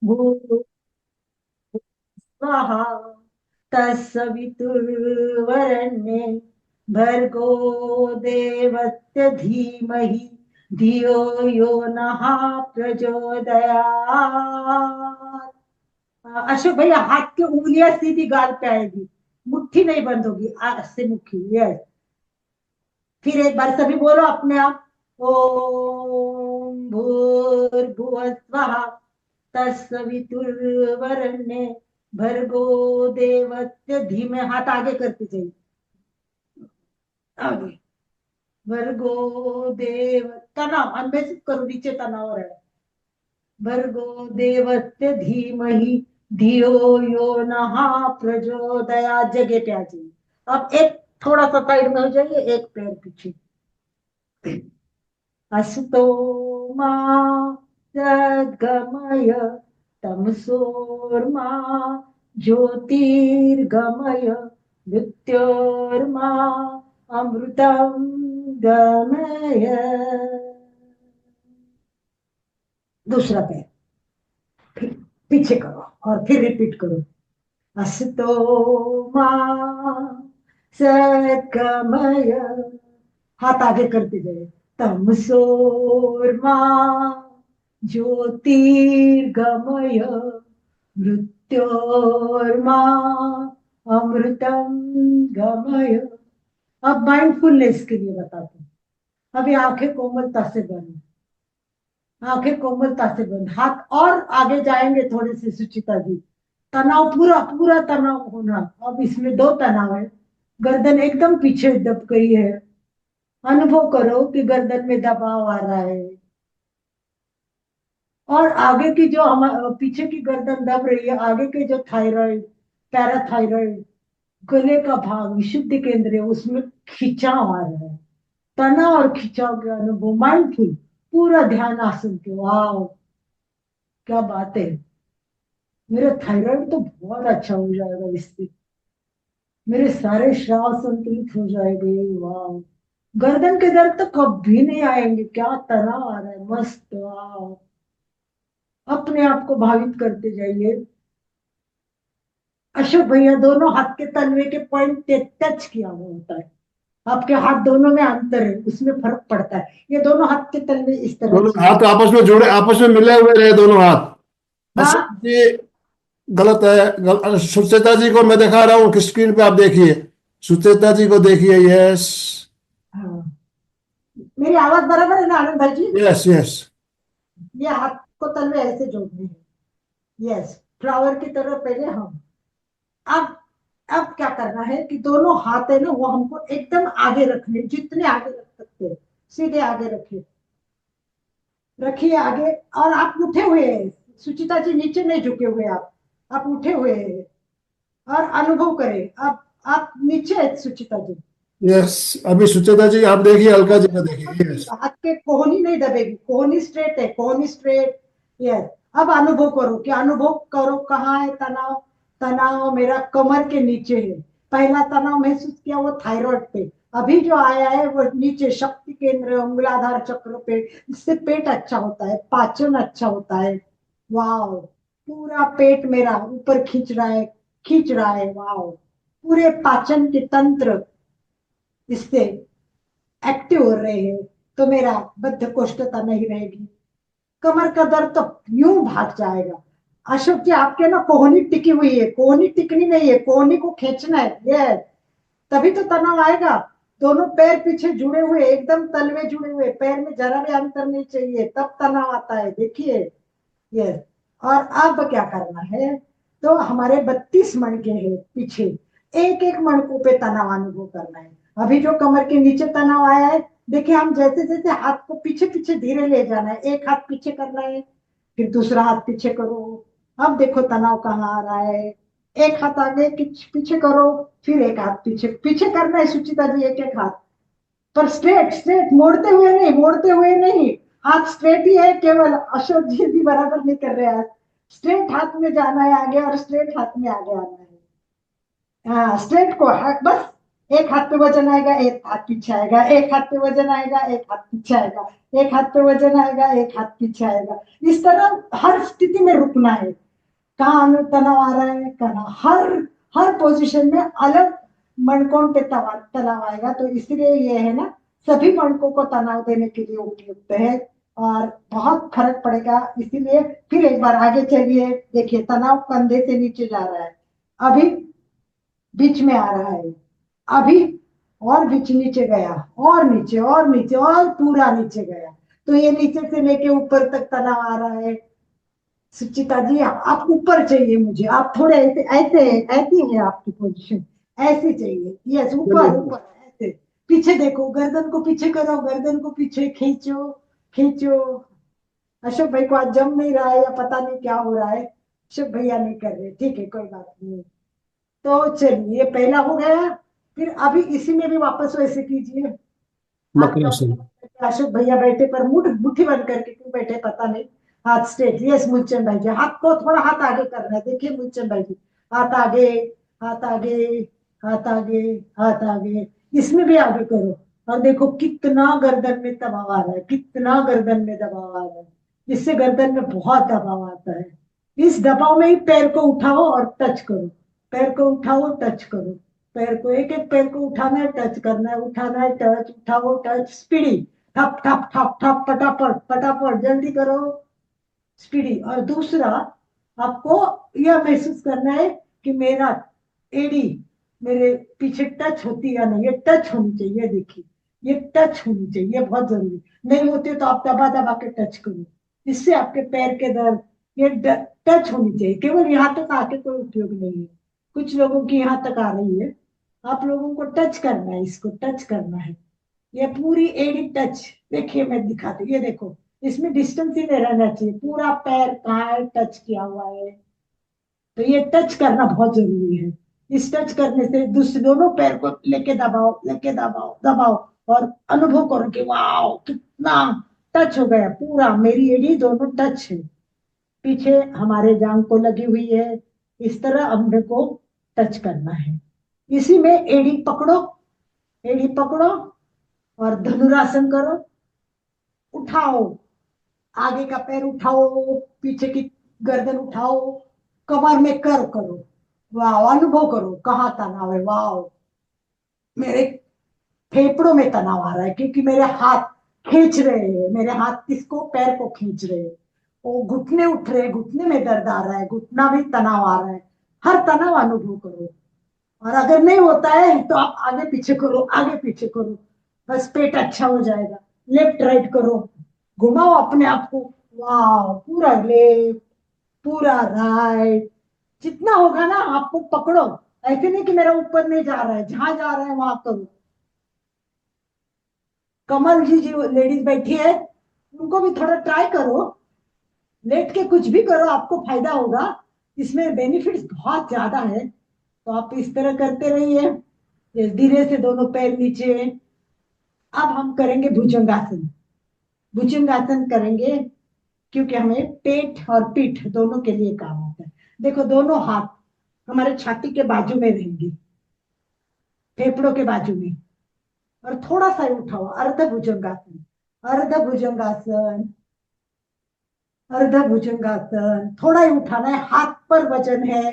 भू स्वाहा तत्सवितुर्वरेण्ये भर्गो देवस्य धीमहि धियो यो नः प्रचोदयात्। अशोक भैया, हाथ की उंगलियां सीधी गाल पे आएगी, मुट्ठी नहीं बंद होगी, से मुट्ठी। यस, फिर एक बार सभी बोलो अपने आप, ओम भूर्भुवः स्वः तत्सवितुर्वरेण्ये भर्गो देवस्य धीमहि। हाथ आगे करते जाइए, आगे। भर्गो देव, तनाव अनबेसिक करो, नीचे तनाव रहे। भर्गो देवस्य धीमहि धियो यो नः प्रचोदयात्। जगह पे आ जाइए। अब एक थोड़ा सा साइड में हो जाइए, एक पैर पीछे। असतो मा सद्गमय तमसोर्मा ज्योतिर्गमय मृत्योर्मा अमृतम गमय। दूसरा पैर पीछे करो और फिर रिपीट करो, असतो मा सद्गमय, हाथ आगे करते जाइए, तमसोर्मा ज्योतिर्गमय मृत्योर्मा अमृतम गमय। अब माइंडफुलनेस के लिए बताते हैं। अभी आंखें कोमलता से बंद, आंखें कोमलता से बंद, हाथ और आगे जाएंगे थोड़े से सुचिता जी। तनाव पूरा पूरा तनाव होना। अब इसमें दो तनाव है, गर्दन एकदम पीछे दब गई है, अनुभव करो कि गर्दन में दबाव आ रहा है, और आगे की जो हमारे पीछे की गर्दन दब रही है, आगे के जो थायराइड, पैराथायराइड, गले का भाग, विशुद्धि केंद्र है, उसमें खिंचाव आ रहा है। तनाव और खिंचाव के अनुभव, माइंडफुल, पूरा ध्यान आसन के। वाह, क्या बात है, मेरा थायराइड तो बहुत अच्छा हो जाएगा इससे, मेरे सारे श्राव संतुलित हो जाएंगे। वाह, गर्दन के दर्द तो कभी नहीं आएंगे। क्या तनाव आ रहा है, मस्त। वाह, अपने आप को भावित करते जाइए। अशोक भैया, दोनों हाथ के तलवे के पॉइंट टच किया हुआ होता है, आपके हाथ दोनों में अंतर है, उसमें फर्क पड़ता है। ये दोनों हाथ के तलवे इस तरह दोनों हाथ आपस में जुड़े, आपस में मिले हुए रहे दोनों हाथ। हाँ, ये गलत है। सुचेता जी को मैं दिखा रहा हूँ कि स्क्रीन पे आप देखिए, सुचेता जी को देखिए। यस, हाँ। मेरी आवाज बराबर है ना आनंद भाई जी? Yes, yes. ये हाथ को तलवे ऐसे जोड़ने हैं। यस, फ्लावर की तरह पहले हम। अब अब क्या करना है कि दोनों हाथ है ना वो हमको एकदम आगे रखने, जितने आगे रख सकते हैं सीधे आगे रखिए, रखिए आगे। और आप उठे हुए हैं सुचिता जी, नीचे नहीं झुके हुए, आप उठे हुए हैं और अनुभव करें। आप नीचे है सुचिता जी। यस, अभी सुचेता जी आप देखिए, हल्का जगह देखिए। यस, हाथ के कोहनी नहीं दबेगी, कोहनी स्ट्रेट है, कोहनी स्ट्रेट। यस। अब अनुभव करो, क्या अनुभव करो, कहाँ है तनाव? तनाव मेरा कमर के नीचे है। पहला तनाव महसूस किया वो थायराइड पे, अभी जो आया है वो नीचे शक्ति केंद्र, मूलाधार चक्र पे। इससे पेट अच्छा होता है, पाचन अच्छा होता है। वाह, पूरा पेट मेरा ऊपर खींच रहा है, खींच रहा है। वाह, पूरे पाचन के तंत्र इससे एक्टिव हो रहे हैं, तो मेरा बद्धकोष्ठता नहीं रहेगी। कमर का दर्द तो यूं भाग जाएगा। अशोक जी आपके ना कोहनी टिकी हुई है, कोहनी टिकनी नहीं है, कोहनी को खींचना है। ये तभी तो तनाव आएगा। दोनों पैर पीछे जुड़े हुए, एकदम तलवे जुड़े हुए, पैर में जरा भी अंतर नहीं चाहिए, तब तनाव आता है। देखिए ये। और अब क्या करना है, तो हमारे 32 मणके हैं पीछे, एक एक मणकों पे तनाव अनुभव करना है। अभी जो कमर के नीचे तनाव आया है, देखिए हम जैसे जैसे हाथ को पीछे पीछे धीरे ले जाना है, एक हाथ पीछे करना है, फिर दूसरा हाथ पीछे करो। अब देखो तनाव कहाँ आ रहा है, एक हाथ आगे पीछे करो, फिर एक हाथ पीछे पीछे करना है सुचिता जी, एक एक हाथ पर स्ट्रेट स्ट्रेट, मोड़ते हुए नहीं, मोड़ते हुए नहीं। हाथ स्ट्रेट ही है केवल, अशोक जी भी बराबर नहीं कर रहे हैं। स्ट्रेट हाथ में जाना है आगे और स्ट्रेट हाथ में आगे आना है। हाँ स्ट्रेट को बस, एक हाथ पे वजन आएगा, एक हाथ पीछे आएगा, एक हाथ पे वजन आएगा, एक हाथ पीछे आएगा, एक हाथ पे वजन आएगा, एक हाथ पीछे आएगा। इस तरह हर स्थिति में रुकना है। कहाँ तनाव आ रहा है, कहाँ, हर हर पोजीशन में अलग मणकों पे तनाव आएगा। तो इसलिए ये है ना, सभी मणकों को तनाव देने के लिए उपयुक्त है और बहुत फर्क पड़ेगा। इसीलिए फिर एक बार आगे चलिए, देखिए तनाव कंधे से नीचे जा रहा है, अभी बीच में आ रहा है, अभी और बीच नीचे गया, और नीचे और नीचे और पूरा नीचे गया। तो ये नीचे से लेके ऊपर तक तनाव आ रहा है। सुचिता जी आप ऊपर चाहिए मुझे, आप थोड़े ऐसे ऐसे ऐसी है आपकी पोजीशन, ऐसी चाहिए। यस, ऊपर चलिए। ऊपर ऐसे। पीछे देखो, गर्दन को पीछे करो, गर्दन को पीछे खींचो, खींचो। अशोक भाई को आज जम नहीं रहा है या पता नहीं क्या हो रहा है, अशोक भैया नहीं कर रहे, ठीक है कोई बात नहीं। तो चलिए, ये पहला हो गया। फिर अभी इसी में भी वापस वैसे कीजिए। हाथ का मकरासन। अशोक भैया बैठे पर मुट्ठी बंद करके क्यों बैठे पता नहीं। हाथ स्ट्रेट, यस मूलचंद भाई जी, हाथ को थोड़ा हाथ आगे करना है। देखिए मूलचंद भाई जी, हाथ आगे, हाथ आगे, हाथ आगे, हाथ आगे, इसमें भी आगे करो। और देखो कितना गर्दन में दबाव आ रहा है, कितना गर्दन में दबाव आ रहा है। इससे गर्दन में बहुत दबाव आता है। इस दबाव में ही पैर को उठाओ और टच करो, पैर को उठाओ टच करो, पैर को, एक एक पैर को उठाना है, टच करना है, उठाना है, टच, उठाओ टच, स्पीडी, ठप ठप ठप ठप, फटाफट फटाफट, जल्दी करो, स्पीडी। और दूसरा, आपको यह महसूस करना है कि मेरा एडी मेरे पीछे टच होती है या नहीं, ये टच होनी चाहिए। देखिए ये टच होनी चाहिए, बहुत जरूरी। नहीं होती तो आप दबा दबा के टच करो, इससे आपके पैर के दर्द, ये टच होनी चाहिए। केवल यहाँ तक आके कोई उपयोग नहीं है, कुछ लोगों की यहाँ तक आ रही है, आप लोगों को टच करना है, इसको टच करना है। ये पूरी एडी टच, देखिए मैं दिखाती हूँ, ये देखो, इसमें डिस्टेंस ही नहीं रहना चाहिए, पूरा पैर कहाँ है टच किया हुआ है। तो ये टच करना बहुत जरूरी है। इस टच करने से दूसरे दोनों पैर को लेके दबाओ, लेके दबाओ, दबाओ, और अनुभव करो कि वाह कितना टच हो गया, पूरा मेरी एडी दोनों टच है। पीछे हमारे जांग को लगी हुई है, इस तरह हमने को टच करना है। इसी में एड़ी पकड़ो, एड़ी पकड़ो और धनुरासन करो। उठाओ, आगे का पैर उठाओ, पीछे की गर्दन उठाओ, कमर में कर करो। वाह, अनुभव करो कहाँ तनाव है। वाह, मेरे फेफड़ों में तनाव आ रहा है क्योंकि मेरे हाथ खींच रहे हैं, मेरे हाथ किसको, पैर को खींच रहे हैं। वो घुटने उठ रहे, घुटने में दर्द आ रहा है, घुटना भी तनाव आ रहा है। हर तनाव अनुभव करो। और अगर नहीं होता है तो आप आगे पीछे करो, आगे पीछे करो, बस पेट अच्छा हो जाएगा। लेफ्ट राइट करो, घुमाओ अपने आप को। वाह, पूरा लेफ्ट, पूरा राइट, जितना होगा ना आपको पकड़ो, ऐसे नहीं कि मेरा ऊपर नहीं जा रहा है, जहां जा रहा है वहां करो। कमल जी जी लेडीज बैठी है, उनको भी थोड़ा ट्राई करो, लेट के कुछ भी करो, आपको फायदा होगा, इसमें बेनिफिट्स बहुत ज्यादा है। तो आप इस तरह करते रहिए, ये धीरे से दोनों पैर नीचे। अब हम करेंगे भुजंगासन। भुजंगासन करेंगे क्योंकि हमें पेट और पीठ दोनों के लिए काम होता है। देखो दोनों हाथ हमारे छाती के बाजू में रहेंगे, फेफड़ों के बाजू में, और थोड़ा सा उठाओ, अर्ध भुजंगासन। अर्ध भुजंगासन, अर्ध भुजंगासन, थोड़ा ही उठाना है, हाथ पर वजन है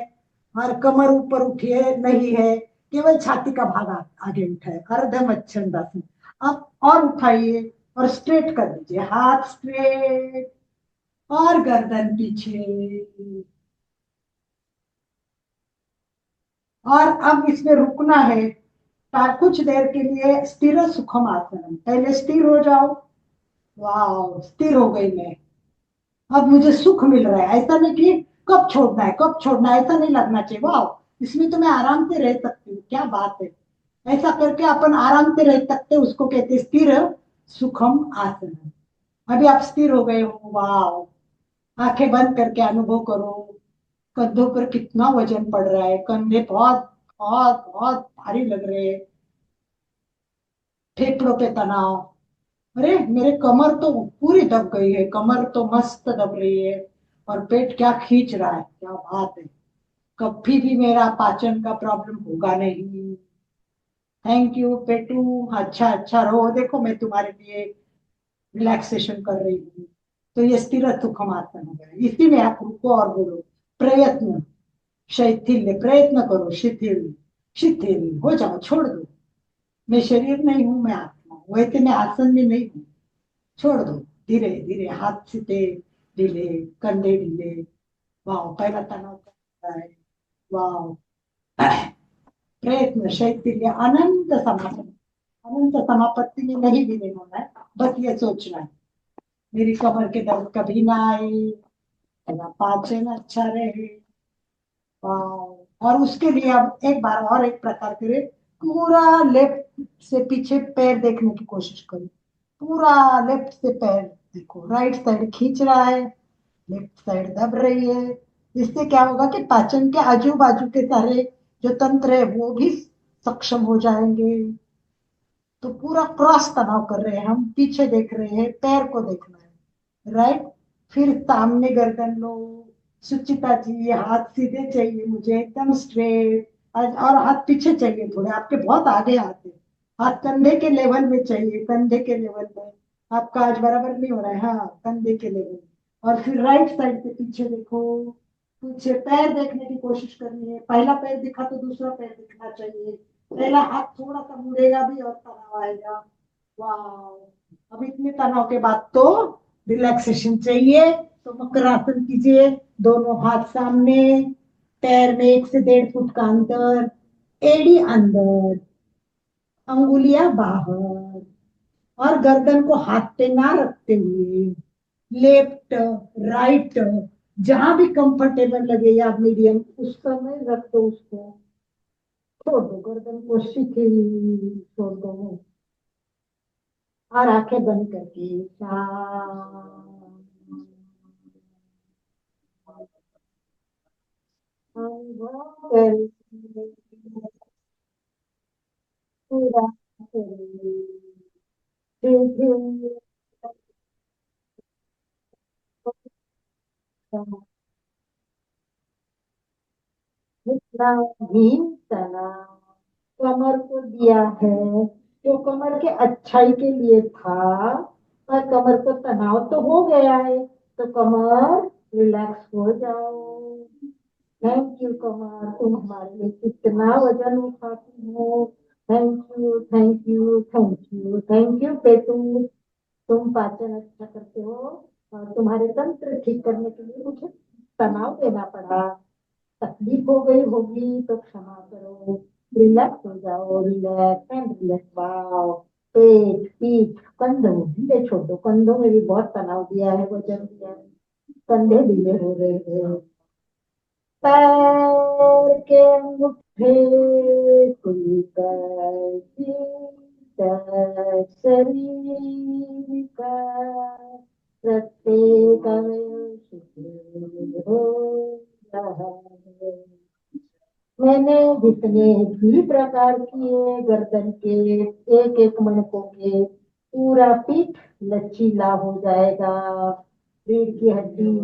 और कमर ऊपर उठी है नहीं है, केवल छाती का भाग आगे उठा है, अर्ध मच्छंदासन। अब और उठाइए और स्ट्रेट कर दीजिए, हाथ स्ट्रेट और गर्दन पीछे। और अब इसमें रुकना है कुछ देर के लिए, स्थिर सुखम आसन। पहले स्थिर हो जाओ, वाह स्थिर हो गई मैं, अब मुझे सुख मिल रहा है। ऐसा नहीं कि कब छोड़ना है कब छोड़ना है, ऐसा नहीं लगना चाहिए। वाह इसमें तो मैं आराम से रह सकती हूँ, क्या बात है। ऐसा करके अपन आराम से रह सकते हैं, उसको कहते हैं स्थिर सुखम आसन। अभी आप स्थिर हो गए हो, वाह आंखें बंद करके अनुभव करो, कंधों पर कितना वजन पड़ रहा है, कंधे बहुत बहुत बहुत भारी लग रहे हैं, फेफड़ों पे तनाव। अरे मेरे कमर तो पूरी दब गई है, कमर तो मस्त दब रही है, और पेट क्या खींच रहा है, क्या बात है। कभी भी मेरा पाचन का प्रॉब्लम होगा नहीं। थैंक यू पेटू, अच्छा अच्छा रहो, देखो मैं तुम्हारे लिए रिलैक्सेशन कर रही हूँ। तो ये स्थिर सुखमासन हो गया, इसी में आप रुको और बोलो प्रयत्न शैथिल्य, प्रयत्न करो शिथिल, शिथिल हो जाओ, छोड़ दो। मैं शरीर नहीं हूं, मैं आत्मा हूं, वैसे मैं आसन में नहीं हूँ, छोड़ दो। धीरे धीरे हाथ सीधे ढीले, कंधे ढीले, वाह पहला तनाव कम होता है, वाह। प्रयत्न शैथिल्य अनंत समापन, अनंत समापत्ति में नहीं विलीन होना है, बस ये सोचना है मेरी कमर के दर्द कभी ना आए, मेरा पाचन अच्छा रहे, और उसके लिए अब एक बार और एक प्रकार करें, पूरा लेफ्ट से पीछे पैर देखने की कोशिश करो, पूरा लेफ्ट से पैर देखो, राइट साइड खींच रहा है, लेफ्ट साइड दब रही है। इससे क्या होगा कि पाचन के आजू बाजू के सारे जो तंत्र है वो भी सक्षम हो जाएंगे। तो पूरा क्रॉस तनाव कर रहे हैं हम, पीछे देख रहे हैं, पैर को देखना है, राइट। फिर सामने गर्दन लो, सुचिता जी हाथ सीधे चाहिए मुझे एकदम स्ट्रेट, और हाथ पीछे चाहिए, थोड़े आपके बहुत आगे हाथ है, हाथ कंधे के लेवल में चाहिए, कंधे के लेवल में। आपका आज बराबर नहीं हो रहा है, हाँ कंधे के लेवल। और फिर राइट साइड से पीछे देखो, पीछे पैर देखने की कोशिश करनी है, पहला पैर दिखा तो दूसरा पैर दिखना चाहिए, पहला हाथ थोड़ा सा मुड़ेगा भी और तनाव आएगा। वाह अब इतने तनाव के बाद तो रिलैक्सेशन चाहिए, तो मकरासन कीजिए, दोनों हाथ सामने, पैर में 1 से 1.5 फुट का अंतर, एड़ी अंदर, अंगुलियां बाहर, और गर्दन को हाथ पे ना रखते हुए लेफ्ट राइट जहां भी कंफर्टेबल लगे या मीडियम उस समय रख दो उसको, छोड़ दो गर्दन को शिथिल, छोड़ दो, और आंखें बंद करके अनुभव करिए पूरा शरीर, शिथिल, जितना भी तनाव कमर को दिया है, जो कमर के अच्छाई के लिए था, पर कमर को तनाव तो हो गया है, तो कमर रिलैक्स हो जाओ। थैंक यू कमर, तुम हमारे लिए कितना वजन उठाती हो। Thank you thank you thank you thank you पेटू, तुम पाचन अच्छा करते हो, और तुम्हारे तंत्र ठीक करने के लिए मुझे तनाव देना पड़ा, तकलीफ हो गई होगी तो क्षमा करो। रिलैक्स हो जाओ, रिलैक्स एंड रिलैक्स, वाओ। पेट पीठ कंधों ढीले छोड़ दो, कंधों में भी बहुत तनाव दिया है, वजन दिया है, कंधे ढीले हो रहे हैं, पैर के अंगूठे हे शरीर का प्रत्येक अवयव शिथिल हो रहा है। मैंने जितने भी प्रकार किए गर्दन के एक एक मणकों के, पूरा पीठ लचीला हो जाएगा। रीढ़ की हड्डी,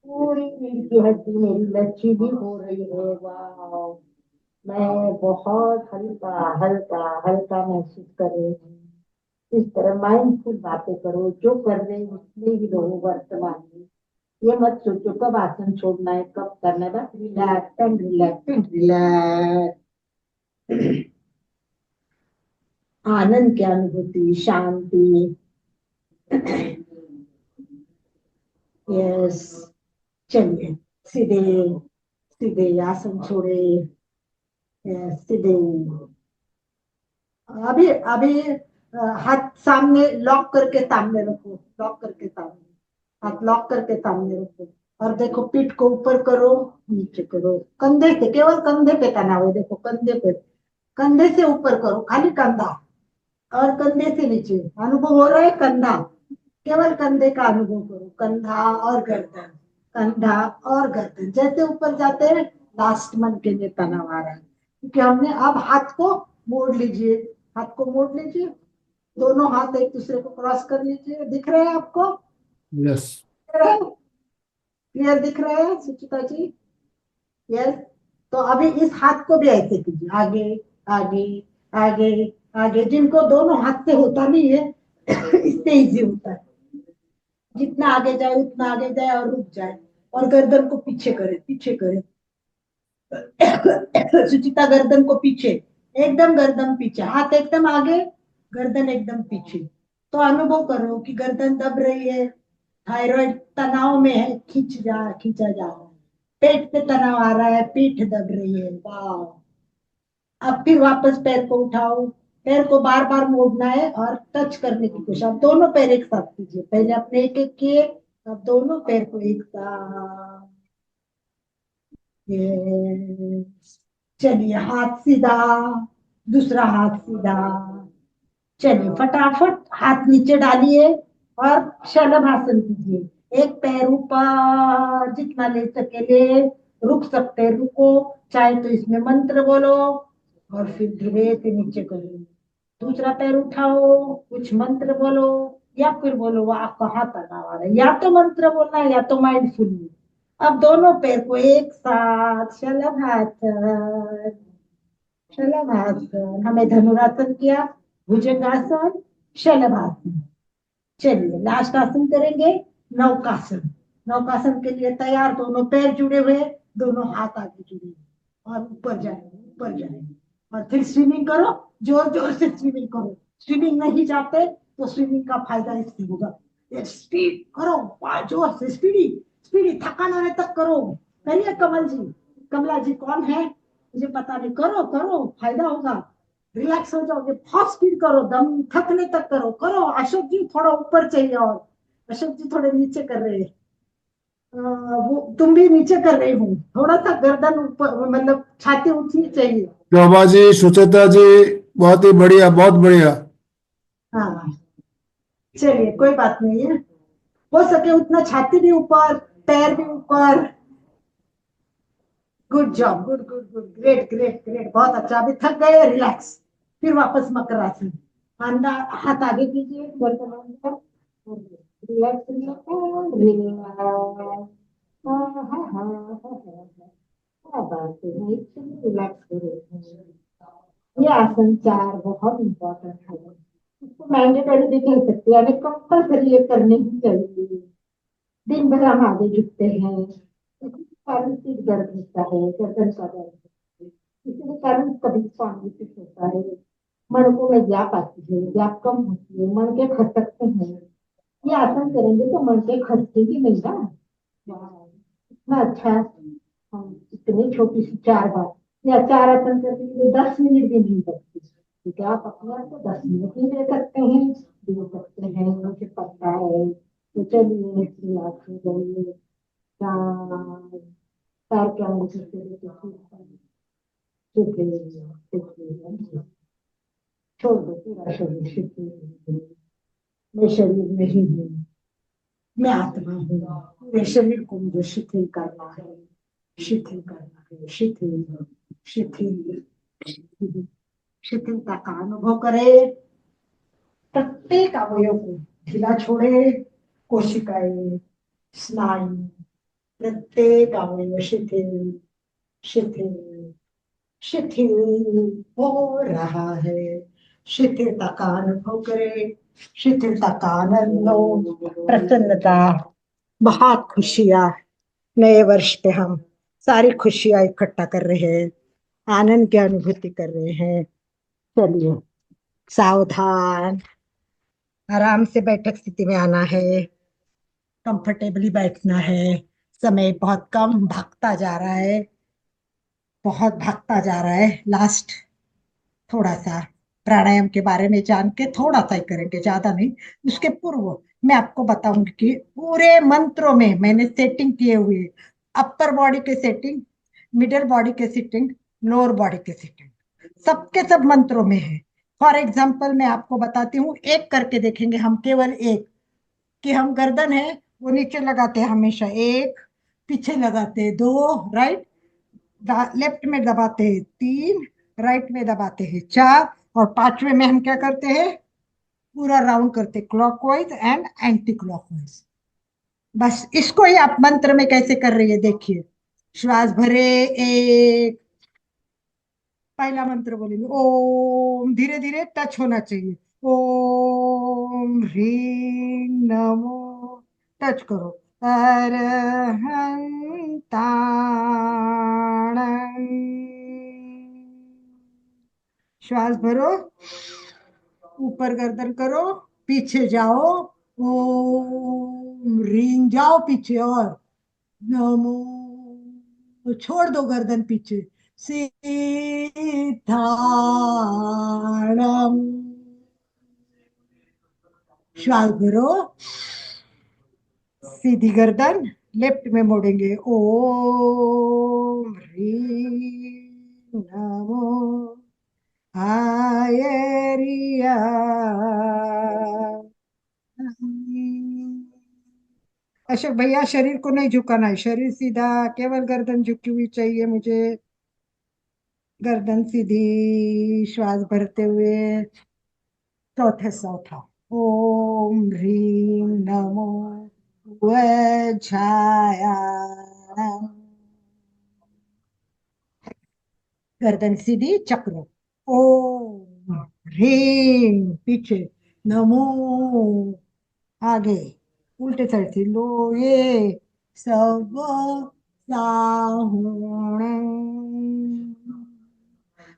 पूरी रीढ़ की हड्डी मेरी लचीली हो रही है। वाह, मैं बहुत हल्का हल्का हल्का महसूस कर रही हूँ। इस तरह माइंडफुल बातें करो, जो कर रहे हो उसमें ही रहो वर्तमान में। ये मत सोचो कब आसन छोड़ना है, कब करना है। बस relax and relax and relax. आनंद की अनुभूति, शांति। यस, चलिए सीधे सीधे आसन छोड़े। यस, सीधे। अभी अभी हाथ सामने लॉक करके सामने रखो, लॉक करके सामने, हाथ लॉक करके सामने रखो। और देखो पीठ को ऊपर करो, नीचे करो, कंधे से, केवल कंधे पे तनाव है। देखो कंधे पे, कंधे से ऊपर करो, खाली कंधा, और कंधे से नीचे अनुभव हो रहा है कंधा। केवल कंधे का अनुभव करो, कंधा और गर्दन, कंधा और गर्दन। जैसे ऊपर जाते हैं लास्ट मन के लिए तनाव आ रहा है, क्योंकि हमने अब हाथ को मोड़ लीजिए, हाथ को मोड़ लीजिए, दोनों हाथ एक दूसरे को क्रॉस कर लीजिए। दिख रहे हैं आपको? यस। क्लियर दिख रहा है सुचिता जी? यस। तो अभी इस हाथ को भी ऐसे कीजिए, आगे आगे आगे आगे। जिनको दोनों हाथ से होता नहीं है इससे इजी होता है। जितना आगे जाए उतना आगे जाए और रुक जाए, और गर्दन को पीछे करे, पीछे करे। सुचिता गर्दन को पीछे, एकदम गर्दन पीछे, हाथ एकदम आगे, गर्दन एकदम पीछे। तो अनुभव करो कि गर्दन दब रही है, थायराइड तनाव में है, खींचा जा रहा है। पेट पे तनाव आ रहा है, पीठ दब रही है। वाह। अब फिर वापस पैर को उठाओ, पैर को बार बार मोड़ना है और टच करने की कोशिश। अब दोनों पैर एक साथ कीजिए, पहले अपने एक एक किए, अब दोनों पैर को एक साथ। ये चलिए, हाथ सीधा, दूसरा हाथ सीधा। चलिए फटाफट हाथ नीचे डालिए और शलभासन कीजिए। एक पैर ऊपर, जितना ले सके ले, रुक सकते रुको, चाहे तो इसमें मंत्र बोलो और फिर धीरे से नीचे करो। दूसरा पैर उठाओ, कुछ मंत्र बोलो, या फिर बोलो वाह कहाँ तनाव आ रहा है, या तो मंत्र बोलना है या तो माइंडफुल। अब दोनों पैर को एक साथ, शलभासन, शलभासन। हमें धनुरासन किया, भुजंगासन, शलभासन। चलिए लास्ट आसन करेंगे, नौकासन। नौकासन के लिए तैयार, दोनों पैर जुड़े हुए, दोनों हाथ आगे जुड़े हुए, और ऊपर जाएंगे, ऊपर जाएंगे। और फिर स्विमिंग करो, जोर जोर से स्विमिंग करो। स्विमिंग नहीं जाते तो स्विमिंग का फायदा इससे होगा। स्पीड करो, जोर से, स्पीडी स्पीडी, थकान आने तक करो। करिए कमल जी, कमला जी कौन है मुझे पता नहीं, करो करो, फायदा होगा। रिलैक्स हो जाओगे, फास्ट स्पीड करो, दम थकने तक करो। करो अशोक जी, थोड़ा ऊपर चाहिए, और अशोक जी थोड़े नीचे कर रहे हैं। वो तुम भी नीचे कर रही हूँ, थोड़ा सा गर्दन ऊपर, मतलब छाती ऊंची चाहिए। शोभा जी, सुचेता जी, बहुत ही बढ़िया, बहुत बढ़िया। हाँ चलिए, कोई बात नहीं है, हो सके उतना छाती भी ऊपर, पैर भी ऊपर। Good job, good good good, great great great, बहुत अच्छा। अभी थक गए, रिलैक्स। फिर वापस मकर आसन। हाथ आगे कीजिए, गर्दन अंदर, रिलैक्स रिलैक्स रिलैक्स। क्या बात है, रिलैक्स करो। ये आसन 4 बहुत इंपॉर्टेंट है, इसको मैंडेटरी भी कह सकते हैं, यानी कंपल्सरी ये करने ही चाहिए। दिन भर हम आगे झुकते हैं, इसी के कारण सिर दर्द होता है, गर्दन का दर्द होता है, इसी के कारण कभी स्वामी होता है, मणकों में गैप आती है, गैप कम होती है, मणके खसकते हैं। ये आसन करेंगे तो मणके खसकेगी नहीं ना। वाह, इतना अच्छा। हम इतनी छोटी सी 4 बार या 4 आसन करने के लिए 10 मिनट भी नहीं लगती, क्योंकि आप अपने आप को 10 मिनट ही दे सकते हैं, दे सकते हैं, मुझे पता है। तो चलिए रिलैक्स हो जाइए, पैर के अंगूठे से लेकर शिथिल शिथिल। छोड़ दो पूरा शरीर शिथिल। मैं शरीर नहीं हूँ, मैं आत्मा हूँ। पूरे शरीर को मुझे शिथिल करना है, शिथिल करना है, शिथिल शिथिल शिथिल। शिथिलता का अनुभव करे। प्रत्येक अवयव को ढीला छोड़े। कोशिकाएं, स्नायु, प्रत्येक अवयव शिथिल शिथिल शिथिल हो रहा है। शिथिलता का अनुभव करे, शिथिलता का आनंद लो। प्रसन्नता, बहुत खुशियां। नए वर्ष पे हम सारी खुशियां इकट्ठा कर रहे हैं, आनंद की अनुभूति कर रहे हैं। चलिए, सावधान, आराम से बैठक स्थिति में आना है, कंफर्टेबली बैठना है। समय बहुत कम भागता जा रहा है, बहुत भागता जा रहा है। लास्ट थोड़ा सा प्राणायाम के बारे में जान के थोड़ा सा ही करेंगे, ज्यादा नहीं। उसके पूर्व मैं आपको बताऊंगी कि पूरे मंत्रों में मैंने सेटिंग किए हुए, अपर बॉडी के सेटिंग, मिडिल बॉडी के सेटिंग, लोअर बॉडी के सेटिंग, सबके सब मंत्रों में है। फॉर एग्जाम्पल मैं आपको बताती हूँ, एक करके देखेंगे हम, केवल एक। कि हम गर्दन है वो नीचे लगाते हैं हमेशा, एक। पीछे लगाते हैं, दो। राइट, लेफ्ट में दबाते हैं, तीन। राइट में दबाते हैं, चार। और पांचवे में हम क्या करते हैं, पूरा राउंड करते, क्लॉकवाइज एंड एंटी क्लॉकवाइज। बस इसको ही आप मंत्र में कैसे कर रही है देखिए। श्वास भरे, एक। पहला मंत्र बोलेंगे ओम, धीरे धीरे टच होना चाहिए। ओम ह्रीं नमो, टच करो। अरहंताणं। श्वास भरो, ऊपर गर्दन करो, पीछे जाओ। ओम ह्रीं, जाओ पीछे और। नमो, छोड़ दो गर्दन पीछे। सिद्धाणम। श्वास भरो, सीधी गर्दन, लेफ्ट में मोड़ेंगे। ओम ह्रीं नमो आयरिया। अशोक भैया, शरीर को नहीं झुकाना है, शरीर सीधा, केवल गर्दन झुकी हुई चाहिए मुझे। गर्दन सीधी, श्वास भरते हुए। चौथा ओम ह्रीं नमो वज्रायाणं। गर्दन सीधी, चक्र। ओम ह्रीं, पीछे। नमो, आगे, उल्टे साइड से। लो ये सब साहुणं।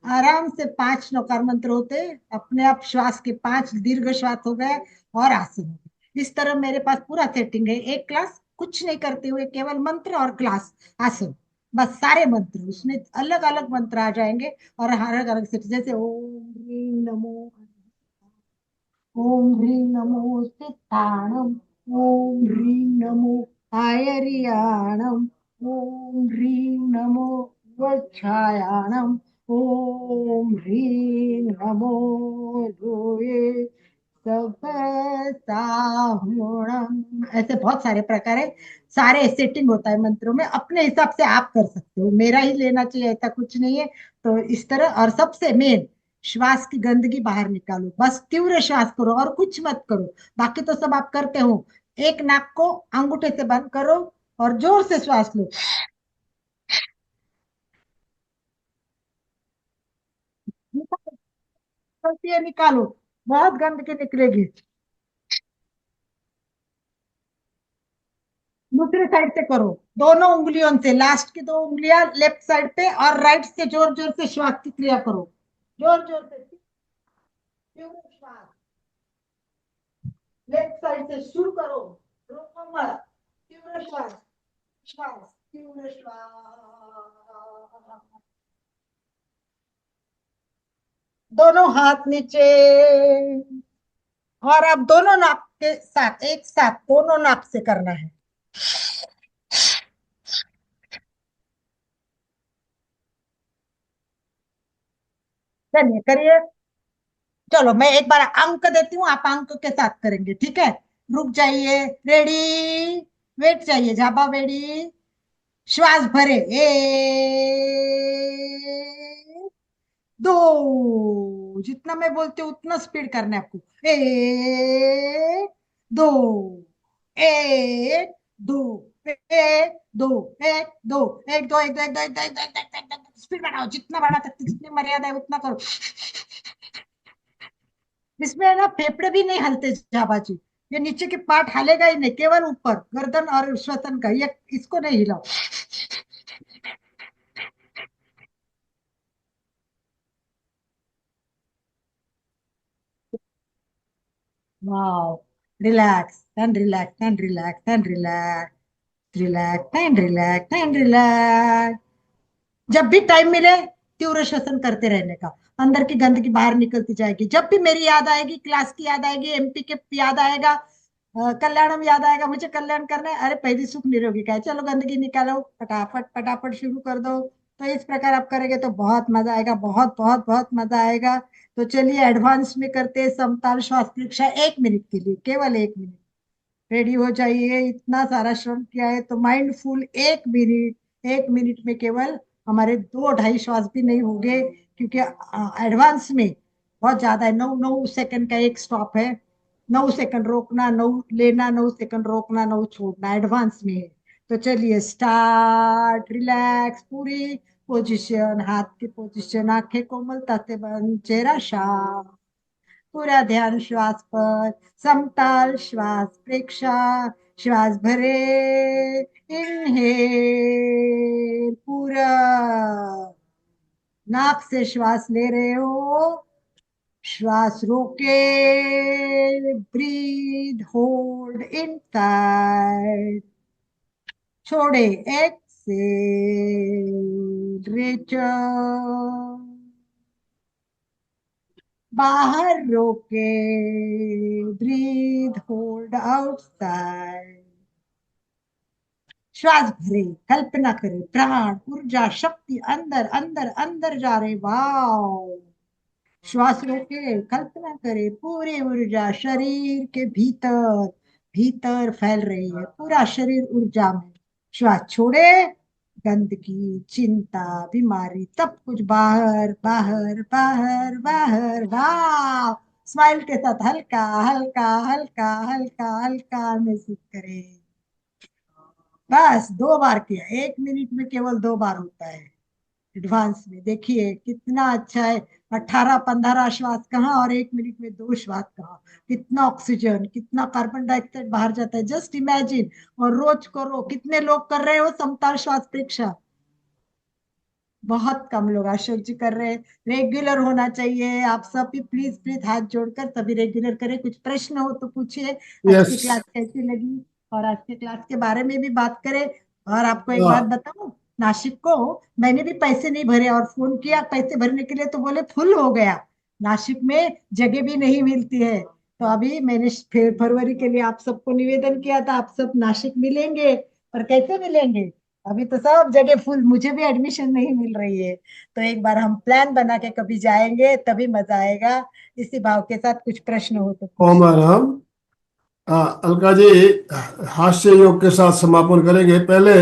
आराम से 5 नौकार मंत्र होते, अपने आप श्वास के 5 दीर्घ श्वास हो गए और आसन हो गए। इस तरह मेरे पास पूरा सेटिंग है, एक क्लास कुछ नहीं करते हुए, केवल मंत्र और क्लास आसन, बस सारे मंत्र उसमें अलग अलग मंत्र आ जाएंगे और अलग अलग सेट, जैसे ओम ह्रीं नमो, ओम ह्रीं नमो सिद्धाणम, ओम ह्रीं नमो आयरियाणम, ओम ह्रीं नमो वज्रायाणम, ओम ह्रीं नमो लोये सब साहुणम। ऐसे बहुत सारे प्रकार है, सारे सेटिंग होता है मंत्रों में, अपने हिसाब से आप कर सकते हो, मेरा ही लेना चाहिए ऐसा कुछ नहीं है। तो इस तरह, और सबसे मेन, श्वास की गंदगी बाहर निकालो, बस तीव्र श्वास करो और कुछ मत करो। बाकी तो सब आप करते हो। एक नाक को अंगूठे से बंद करो और जोर से श्वास लो। निकालती है, निकालो, बहुत गंदगी निकलेगी। दूसरी साइड से करो, दोनों उंगलियों से, लास्ट की 2 उंगलियां लेफ्ट साइड पे, और राइट से जोर जोर से श्वास की क्रिया करो, जोर जोर से तीव्र श्वास। लेफ्ट साइड से शुरू करो, रोको मत, तीव्र श्वास, श्वास, तीव्र श्वास। दोनों हाथ नीचे, और अब दोनों नाक के साथ, एक साथ दोनों नाक से करना है। चलिए करिए। चलो मैं एक बार अंक देती हूँ, आप अंक के साथ करेंगे, ठीक है? रुक जाइए, रेडी, वेट चाहिए, झाबा वेडी, श्वास भरे, एक, दो, जितना मैं बोलती हूँ उतना स्पीड करना है आपको, एक, दो, एक, दो, एक, दो, एक, दो, एक, दो, एक, दो, एक, दो, एक, दो, एक, दो, एक, दो, एक, दो, स्पीड बढ़ाओ, जितना बढ़ा सकते, जितनी मर्यादा है उतना करो। इसमें है ना फेफड़े भी नहीं हलते जाबाजी, ये नीचे के पार्ट हलेगा ही नहीं, केवल ऊपर गर्दन और श्वसन का, ये इसको नहीं हिलाओ। Wow, relax and relax and relax and relax, relax and relax and relax. जब भी टाइम मिले तीव्र श्वसन करते रहने का, अंदर की गंदगी बाहर निकलती जाएगी। जब भी मेरी याद आएगी, क्लास की याद आएगी, एमपी के याद आएगा, कल्याणम याद आएगा, मुझे कल्याण करना है, अरे पहली सुख निरोगी का है, चलो गंदगी निकालो, फटाफट फटाफट शुरू कर दो। तो इस प्रकार आप करेंगे तो बहुत मजा आएगा, बहुत बहुत बहुत मजा आएगा। तो चलिए एडवांस में करते हैं समताल श्वास परीक्षा, 1 मिनट के लिए, केवल 1 मिनट। रेडी हो जाइए, इतना सारा श्रम किया है तो माइंडफुल 1 मिनट, 1 मिनट में केवल हमारे 2-2.5 श्वास भी नहीं होंगे, क्योंकि एडवांस में बहुत ज्यादा है, 9-9 सेकंड का एक स्टॉप है, 9 सेकंड रोकना, 9 लेना, 9 सेकंड रोकना, 9 छोड़ना, एडवांस में है। तो चलिए स्टार्ट, रिलैक्स, पूरी पोजीशन, हाथ की पोजीशन, आंखें कोमलता से बंद, चेहरा शांत, पूरा ध्यान श्वास पर, समताल श्वास प्रेक्षा, श्वास भरे, इनहेल, पूरा नाक से श्वास ले रहे हो, श्वास रोके, ब्रीथ होल्ड इनसाइड, छोड़े, एक्सेल, रिटर्न, बाहर रोके, ब्रीथ होल्ड आउटसाइड, श्वास भरे, कल्पना करे प्राण ऊर्जा शक्ति अंदर अंदर अंदर जा रहे, वाओ। श्वास रोके, कल्पना करे पूरी ऊर्जा शरीर के भीतर भीतर फैल रही है, पूरा शरीर ऊर्जा में। श्वास छोड़े, गंदगी, चिंता, बीमारी, सब कुछ बाहर बाहर बाहर बाहर, वाह। स्माइल के साथ हल्का हल्का हल्का हल्का हल्का महसूस करें। बस 2 बार किया, 1 मिनट में केवल 2 बार होता है। एडवांस में देखिए कितना अच्छा है, 18-15 श्वास कहाँ और 1 मिनट में 2 श्वास कहाँ, कितना ऑक्सीजन, कितना कार्बन डाइऑक्साइड बाहर जाता है, जस्ट इमेजिन। और रोज करो, कितने लोग कर रहे हो समताल श्वास परीक्षा? बहुत कम लोग, अशोक जी कर रहे हैं। रेगुलर होना चाहिए, आप सब भी प्लीज प्लीज हाथ जोड़कर सभी रेगुलर करें। कुछ प्रश्न हो तो पूछिए, आज की यस। क्लास कैसी लगी, और आज के क्लास के बारे में भी बात करें। और आपको एक बात बताऊं, नासिक को मैंने भी पैसे नहीं भरे और फोन किया पैसे भरने के लिए, तो बोले फुल हो गया, नासिक में जगह भी नहीं मिलती है। तो अभी मैंने फिर फरवरी के लिए आप सबको निवेदन किया था, आप सब नासिक मिलेंगे, पर कैसे मिलेंगे, अभी तो सब जगह फुल, मुझे भी एडमिशन नहीं मिल रही है। तो एक बार हम प्लान बना के कभी जाएंगे, तभी मजा आएगा। इसी भाव के साथ कुछ प्रश्न हो तो ओम पूछिए। राम। अलका जी, हास्य योग के साथ समापन करेंगे। पहले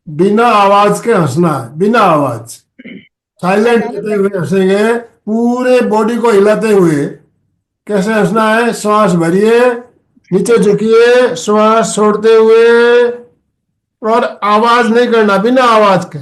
बिना आवाज के हंसना है, बिना आवाज, साइलेंट मालूम होते है? हुए हंसेंगे, पूरे बॉडी को हिलाते हुए। कैसे हंसना है? श्वास भरिए, नीचे झुकिए, श्वास छोड़ते हुए, और आवाज नहीं करना, बिना आवाज के।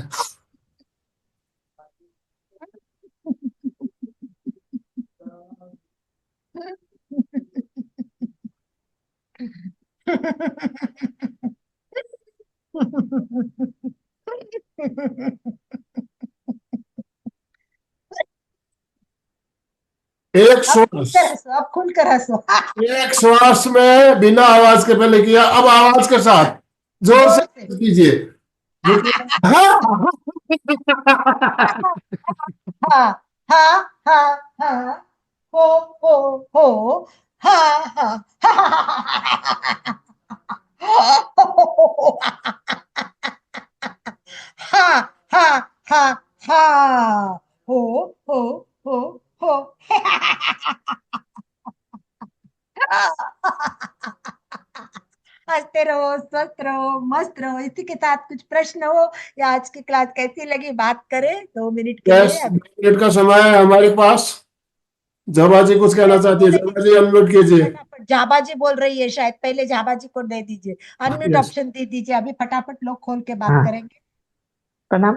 एक अब खुलकर श्वास, हंसो, अब खुलकर हंसो। एक श्वास में बिना आवाज के पहले किया, अब आवाज के साथ जोर जोर से से। कीजिए। हाँ हाँ हाँ हाँ, हो हो हो, हाँ हाँ हाँ हाँ हाँ हाँ, हो हो हो हंसते रहो, स्वस्थ रहो, मस्त रहो। इसी के साथ कुछ प्रश्न हो या आज की क्लास कैसी लगी बात करें 2 मिनट के बस लिए। 2 मिनट का समय है हमारे पास। जबा जी कुछ कहना चाहती है, जबा जी अनम्यूट कीजिए। फटाफट जाबा जी बोल रही है, शायद पहले जाबा जी को दे दीजिए, अनम्यूट यस। ऑप्शन दे दीजिए। अभी फटाफट लोग खोल के बात हाँ करेंगे। प्रणाम।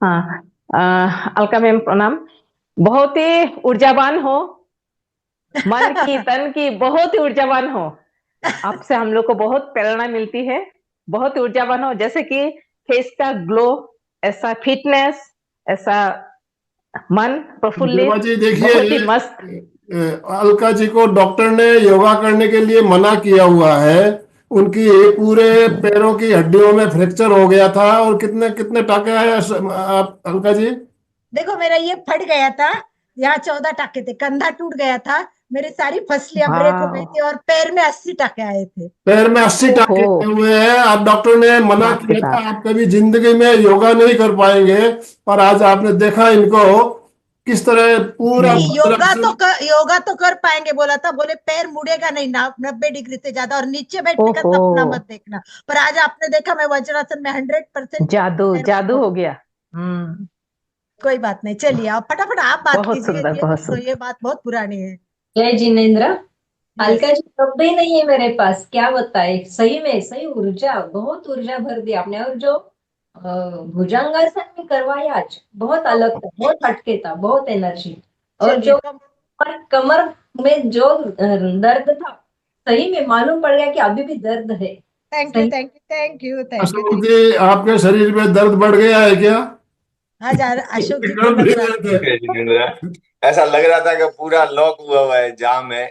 हाँ अलका मैम प्रणाम। बहुत ही ऊर्जावान हो, मन की तन की बहुत ही ऊर्जावान हो। आपसे हम लोग को बहुत प्रेरणा मिलती है। बहुत ही ऊर्जावान हो, जैसे कि फेस का ग्लो, ऐसा फिटनेस, ऐसा मन जबा प्रफुल्लित, जी देखिए, बहुत ही मस्त। अलका जी को डॉक्टर ने योगा करने के लिए मना किया हुआ है। उनकी ये पूरे पैरों की हड्डियों में फ्रैक्चर हो गया था। और कितने कितने टाके आए आप अलका जी? देखो मेरा ये फट गया था, यहाँ 14 टाके थे, कंधा टूट गया था, मेरी सारी फसलियां ब्रेक हो गई हाँ थी और पैर में 80 टाके आए थे। पैर में 80 ओहो, टाके आए हुए हैं। आप डॉक्टर ने मना बाप रे किया था, बाप। आप कभी जिंदगी में योगा नहीं कर पाएंगे। पर आज आपने देखा इनको किस तरह पूरा नहीं, वज्रासन। योगा तो कर पाएंगे बोला था, बोले पैर मुड़ेगा नहीं ना 90 डिग्री से ज्यादा, और नीचे बैठने का ओहो, सपना मत देखना। पर आज आपने देखा मैं वज्रासन में 100% जादू पैर जादू मुड़। हो गया। हम्म, कोई बात नहीं, चलिए आप फटाफट आप बात बहुत कीजिए। सुंदर, ये बहुत देखो सुंदर। ये बात बहुत पुरानी है। जय जिनेन्द्र। यस। अलका जी शब्द ही नहीं है मेरे पास, क्या बताए। सही में सही ऊर्जा, बहुत ऊर्जा भर दी आपने। और जो भुजंगासन में करवाया आज, बहुत अलग था, बहुत हटके था, बहुत एनर्जी। और चलिए जो कमर में जो दर्द था, सही में मालूम पड़ गया कि अभी भी दर्द है। थैंक यू सही। Thank you thank you thank you Ashok thank जी, आपके शरीर में दर्द बढ़ गया है क्या? यू। आज अशोक जी को एकदम लग नहीं रहा रहते। जिनेंद्र, ऐसा लग रहा था कि पूरा लॉक हुआ हुआ है, जाम है।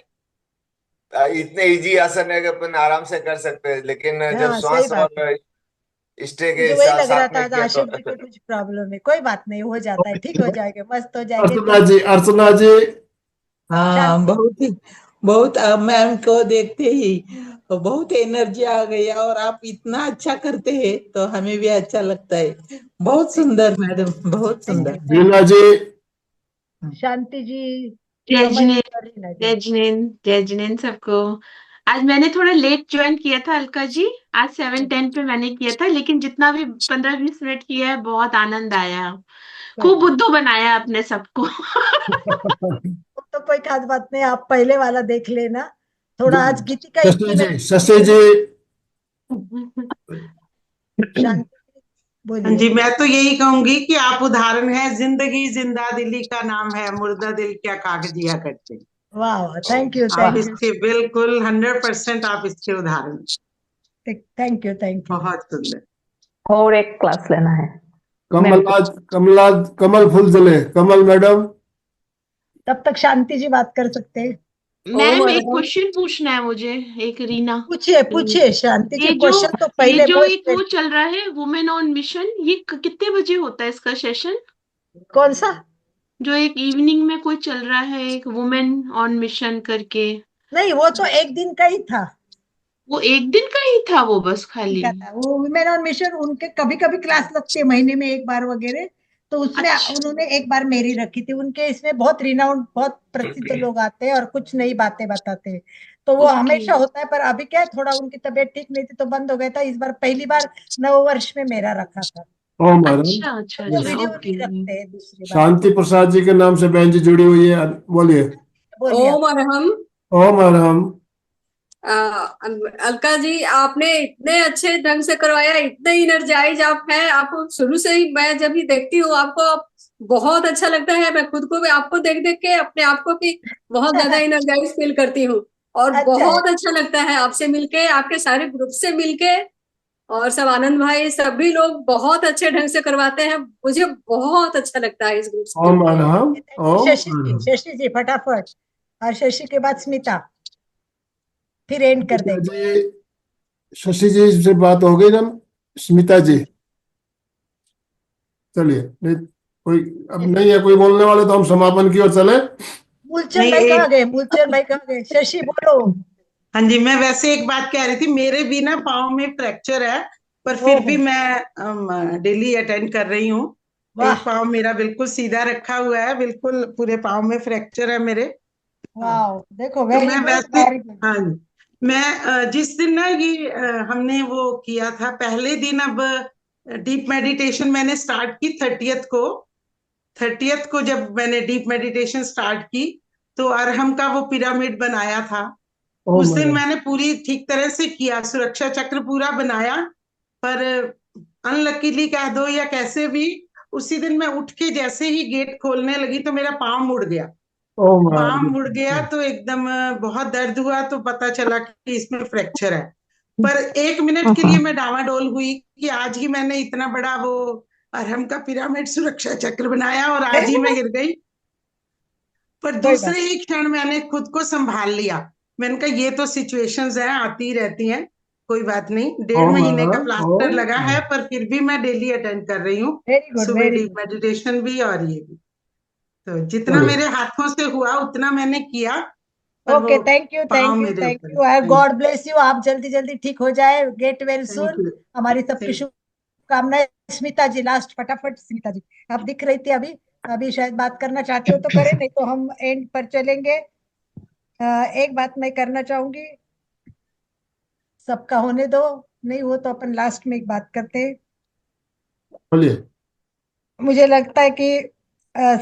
इतने इजी आसन है कि अपन आराम से कर सकते हैं, लेकिन था। जब हाँ सही श्वास बात है, और इष्टे के मुझे वही लग रहा साथ में था किया तो अशोक जी को कुछ प्रॉब्लम है। कोई बात नहीं, हो जाता है, ठीक हो जाएंगे, मस्त हो जाएंगे। अर्चना जी, अर्चना जी। हाँ, शांति। बहुत मैम को देखते ही बहुत एनर्जी आ गई। और आप इतना अच्छा करते हैं तो हमें भी अच्छा लगता है। बहुत सुंदर मैडम, बहुत थैंक सुंदर। यू रीना जी। शांति जी, जय कमल जिनेन, जी और रीना जी। जय जिनेन, जय जिनेन सबको। आज मैंने थोड़ा लेट ज्वाइन किया था अलका जी। आज 7:10 पे मैंने किया था, लेकिन जितना भी 15-20 मिनट किया है बहुत आनंद आया। कोई खूब बात बुद्धू बनाया आपने सबको। तो कोई खास बात नहीं, आप पहले वाला देख लेना। थोड़ा आज गीतिका शशि इतनी मैं जी, शशि जी। शांति हाँ बोलिए। जी, मैं तो यही कहूंगी कि आप उदाहरण है। जिंदगी जिंदा दिली का नाम है, मुर्दा दिल क्या कागजिया करते। वाह, थैंक यू आप थैंक इसके बिल्कुल 100% आप इसके उदाहरण। You thank you thank you. बहुत सुंदर। और एक क्लास लेना है मैम को। कमलराज, कमला, कमल फूल जले, कमल मैडम। तब तक शांति जी बात कर सकते हैं। मैम एक मैडम, क्वेश्चन पूछना है मुझे, एक रीना। पूछिए पूछिए शांति जी, ये जो क्वेश्चन तो ये पहले जो मोस्ट एक वो चल रहा है वुमेन ऑन मिशन, ये कितने बजे होता है इसका सेशन? कौन सा? जो एक इवनिंग में कोई चल रहा है, एक वुमेन ऑन मिशन करके। नहीं, वो तो एक दिन का ही था। वो एक दिन का ही था वो, बस खाली? क्या था वो वुमेन ऑन मिशन, उनके कभी कभी क्लास लगती है महीने में एक बार वगैरह। तो उसमें अच्छा, उन्होंने एक बार मेरी रखी थी। उनके इसमें बहुत रिनाउंड, बहुत प्रसिद्ध लोग आते हैं और कुछ नई बातें बताते हैं। तो वो ओके। हमेशा होता है, पर अभी क्या है, थोड़ा उनकी तबीयत ठीक नहीं थी तो बंद हो गया था। इस बार पहली बार नव वर्ष में मेरा रखा था। ओ मैडम। अच्छा अच्छा वो अच्छा, वीडियो ओके। नहीं रखते हैं दूसरी बात। शांति प्रसाद जी के नाम से बहन जी जुड़ी हुई है, बोलिए। बोलिए आप। ओम अरहम। ओ मैडम। अलका जी, आपने इतने अच्छे ढंग से करवाया, इतने इनर्जाइज आप हैं। आपको शुरू से ही मैं जब भी देखती हूँ आपको, आप बहुत अच्छा लगता है। मैं खुद को भी आपको देख देख के अपने आप को भी बहुत ज्यादा इनर्जाइज फील करती हूँ। और अच्छा है। बहुत अच्छा लगता है आपसे मिलके, आपके सारे ग्रुप से मिलके। और सब आनंद भाई, सभी लोग बहुत अच्छे ढंग से करवाते हैं। मुझे बहुत अच्छा लगता है इस ग्रुप से ओ मिलके। मैडम। ओ शशि जी, मैडम। शशि जी फटाफट। और शशि के बाद स्मिता, फिर एंड कर स्मिता देंगे। जी, शशि जी से बात हो गई ना? स्मिता जी, चलिए। नहीं कोई, अब नहीं है कोई बोलने वाले, तो हम समापन की ओर चले। मूलचंद नहीं, भाई कहाँ एक गए? मूलचंद भाई कहाँ गए? शशि बोलो। हाँ जी, मैं वैसे एक बात कह रही थी। मेरे भी ना पाँव में फ्रैक्चर है, पर फिर ओहो। भी मैं डेली अटेंड कर रही हूँ। वाह एक पाँव मेरा बिल्कुल सीधा रखा हुआ है, बिल्कुल पूरे पाँव में फ्रैक्चर है मेरे। हाँ, वाह देखो, तो वेरी मैं गुड, वैसे, वेरी गुड। हाँ जी, मैं जिस दिन ना ये हमने वो किया था पहले दिन, अब डीप मेडिटेशन मैंने स्टार्ट की 30th को जब मैंने डीप मेडिटेशन स्टार्ट की, तो अरहम का वो पिरामिड बनाया था। ओह उस दिन माय मैंने पूरी ठीक तरह से किया, सुरक्षा चक्र पूरा बनाया, पर अनलकीली कह दो या कैसे भी, उसी दिन मैं उठ के जैसे ही गेट खोलने लगी तो मेरा पाँव मुड़ गया। ओह माय पाँव मुड़ गया तो एकदम बहुत दर्द हुआ, तो पता चला कि इसमें फ्रैक्चर है। पर 1 मिनट के लिए मैं डावाडोल हुई कि आज ही मैंने इतना बड़ा वो अरहम का पिरामिड सुरक्षा चक्र बनाया और आज ही मैं गिर गई। पर कोई बात दूसरे ही क्षण मैंने खुद को संभाल लिया। मैंने कहा ये तो सिचुएशंस हैं, आती रहती हैं, कोई बात नहीं। 1.5 महीने का प्लास्टर लगा है, पर फिर भी मैं डेली अटेंड कर रही हूँ, वेरी गुड, सुबह वेरी डीप गुड। मेडिटेशन भी और ये भी। तो जितना चलिए मेरे हाथों से हुआ उतना मैंने किया, पर ओके, वो थैंक यू, पाँव थैंक यू, मेरे थैंक ऊपर। यू, और थैंक गॉड ब्लेस यू। आप जल्दी जल्दी ठीक हो जाए, get well thank soon. You. हमारी सबकी थैंक शुभकामनाएं। स्मिता जी लास्ट, फटाफट स्मिता जी, आप दिख रही थी अभी। अभी शायद बात करना चाहते हो तो करें, नहीं तो हम एंड पर चलेंगे। एक बात मैं करना चाहूंगी, सबका होने दो, नहीं हो तो अपन लास्ट में एक बात करते हैं। बोलिए। मुझे लगता है कि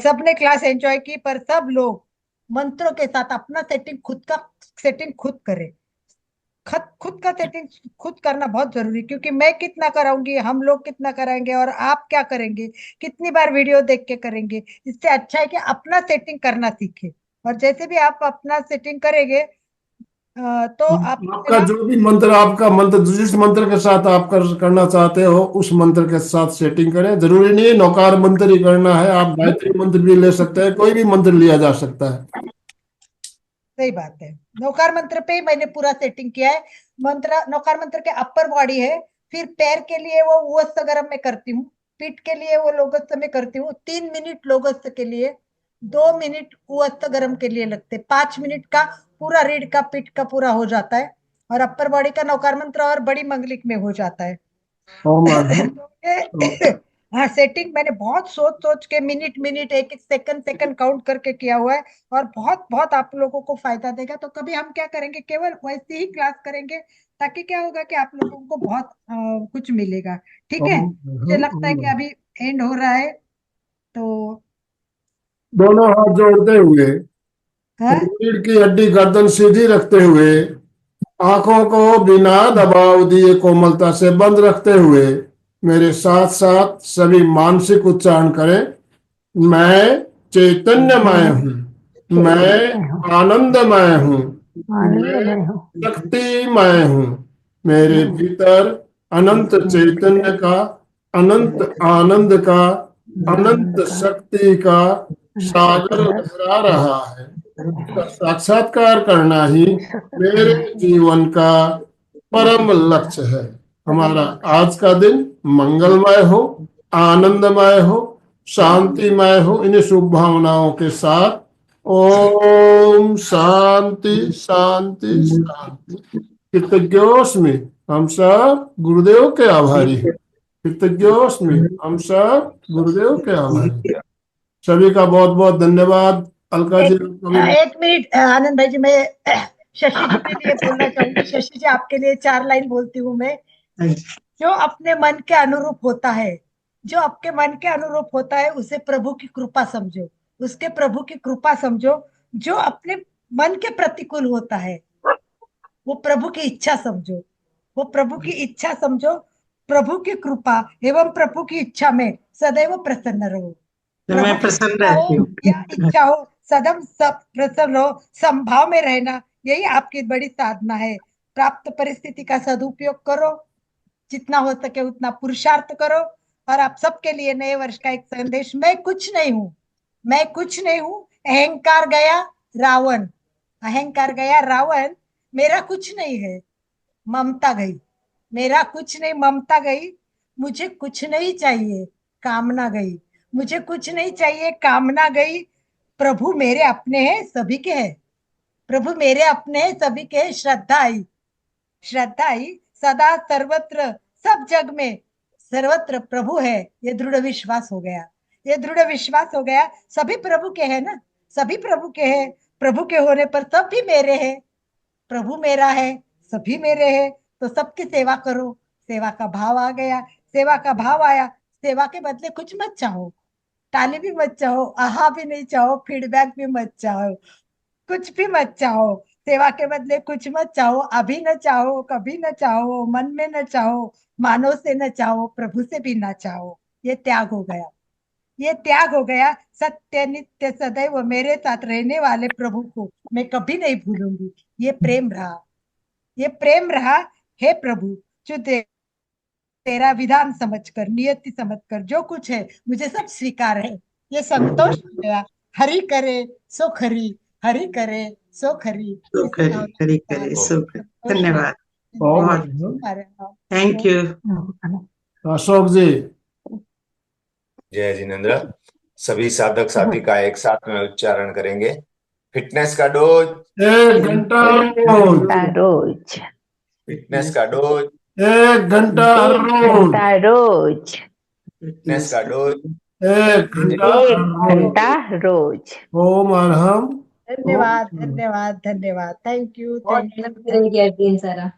सबने क्लास एंजॉय की, पर सब लोग मंत्रों के साथ अपना सेटिंग, खुद का सेटिंग खुद करें। खुद का सेटिंग खुद करना बहुत जरूरी, क्योंकि मैं कितना कराऊंगी, हम लोग कितना कराएंगे, और आप क्या करेंगे, कितनी बार वीडियो देख के करेंगे। इससे अच्छा है कि अपना सेटिंग करना सीखे। और जैसे भी आप अपना सेटिंग करेंगे तो आप आपका जो भी मंत्र, आपका मंत्र जिस मंत्र के साथ आप करना चाहते हो उस मंत्र के साथ सेटिंग करें। जरूरी नहीं है नौकार मंत्र ही करना है, आप गायत्री मंत्र भी ले सकते हैं, कोई भी मंत्र लिया जा सकता है। सही बात है। नौकार मंत्र पे ही मैंने पूरा सेटिंग किया है। मंत्र, नौकार मंत्र के अपर बॉडी है, फिर पैर के लिए वो उवस्त गरम में करती हूँ, पीठ के लिए वो लोगस्थ में करती हूँ, 3 मिनट लोगस्थ के लिए, 2 मिनट उवस्त गरम के लिए लगते, 5 मिनट का पूरा रीढ़ का पीठ का पूरा हो जाता है, और अपर बॉडी का नौकार मंत्र और बड़ी मंगलिक में हो जाता है। ओम तो हाँ, सेटिंग मैंने बहुत सोच सोच के, मिनट मिनट, एक एक सेकंड सेकंड काउंट करके किया हुआ है, और बहुत बहुत आप लोगों को फायदा देगा। तो कभी हम क्या करेंगे, केवल वैसे ही क्लास करेंगे, ताकि क्या होगा कि आप लोगों को बहुत कुछ मिलेगा। ठीक है, मुझे लगता है कि अभी एंड हो रहा है, तो दोनों हाथ जोड़ते हुए, हाँ रीढ़ की हड्डी गर्दन सीधी रखते हुए, आंखों को बिना दबाव दिए कोमलता से बंद रखते हुए, मेरे साथ साथ सभी मानसिक उच्चारण करें। मैं चैतन्यमय हूँ, मैं आनंदमय हूँ, मैं शक्तिमय हूँ। मेरे भीतर अनंत चैतन्य का, अनंत आनंद का, अनंत शक्ति का सागर लहरा रहा है। इसका साक्षात्कार करना ही मेरे जीवन का परम लक्ष्य है। हमारा आज का दिन मंगलमय हो, आनंदमय हो, शांतिमय हो। इन्हीं शुभ भावनाओं के साथ ओम शांति शांति शांति। कृतज्ञोस्मि, हम सब गुरुदेव के आभारी हैं। कृतज्ञोस्मि, हम सब गुरुदेव के आभारी हैं। सभी का बहुत बहुत धन्यवाद। अलका जी, एक मिनट आनंद भाई जी, मैं शशि जी के लिए बोलना चाहूंगी। शशि जी, आपके लिए 4 लाइन बोलती हूँ मैं। जो अपने मन के अनुरूप होता है, जो आपके मन के अनुरूप होता है, उसे प्रभु की कृपा समझो, उसके प्रभु की कृपा समझो। जो अपने मन के प्रतिकूल होता है, वो प्रभु की इच्छा समझो, वो प्रभु की इच्छा समझो। प्रभु की कृपा एवं प्रभु की इच्छा में सदैव प्रसन्न रहो। मैं प्रभु की प्रसन्न कृपा हो रहती हूँ। या इच्छा हो, सदैव सब प्रसन्न रहो, संभाव में रहना, यही आपकी बड़ी साधना है। प्राप्त परिस्थिति का सदुपयोग करो, जितना हो सके उतना पुरुषार्थ करो। और आप सबके लिए नए वर्ष का एक संदेश, मैं कुछ नहीं हूं, मैं कुछ नहीं हूं। अहंकार गया रावण, अहंकार गया रावण, मेरा कुछ नहीं है। ममता गई, मेरा कुछ नहीं, ममता गई। मुझे कुछ नहीं चाहिए, कामना गई। मुझे कुछ नहीं चाहिए, कामना गई। प्रभु मेरे अपने हैं, सभी के हैं। प्रभु मेरे अपने हैं, सभी के हैं। श्रद्धा आई, श्रद्धा आई। सदा सर्वत्र सब जग में सर्वत्र प्रभु है, ये दृढ़ विश्वास हो गया। ये दृढ़ विश्वास हो गया सभी प्रभु के हैं ना, सभी प्रभु के हैं, प्रभु के होने पर सब भी मेरे हैं, प्रभु मेरा है सभी मेरे हैं, तो सबकी सेवा करो। सेवा का भाव आ गया, सेवा का भाव आया, सेवा के बदले कुछ मत चाहो, ताली भी मत चाहो, आहा भी नहीं चाहो, फीडबैक भी मत चाहो, कुछ भी मत चाहो, सेवा के बदले कुछ मत चाहो, अभी न चाहो, कभी न चाहो, मन में न चाहो, मानव से न चाहो, प्रभु से भी न चाहो। ये त्याग हो गया, ये त्याग हो गया। सत्य नित्य सदैव मेरे साथ रहने वाले प्रभु को मैं कभी नहीं भूलूंगी। ये प्रेम रहा, ये प्रेम रहा। हे प्रभु, जो तेरा विधान समझकर, नियति समझकर जो कुछ है मुझे सब स्वीकार है। ये संतोष हो गया। हरि करे सो खरी, हरि करे सो खरी। सो करे, हरि करे सो खरी। धन्यवाद, थैंक यू। अशोक जी। जय जिनेंद्र। सभी साधक साथी का एक साथ में उच्चारण करेंगे। फिटनेस का डोज 1 घंटा रोज, फिटनेस का डोज 1 घंटा रोज, फिटनेस का डोज 1 घंटा रोज। ओम अरहम। धन्यवाद, धन्यवाद, धन्यवाद। थैंक यू, बहुत थैंक यू। मेहनत करेंगे अर्जुन सारा।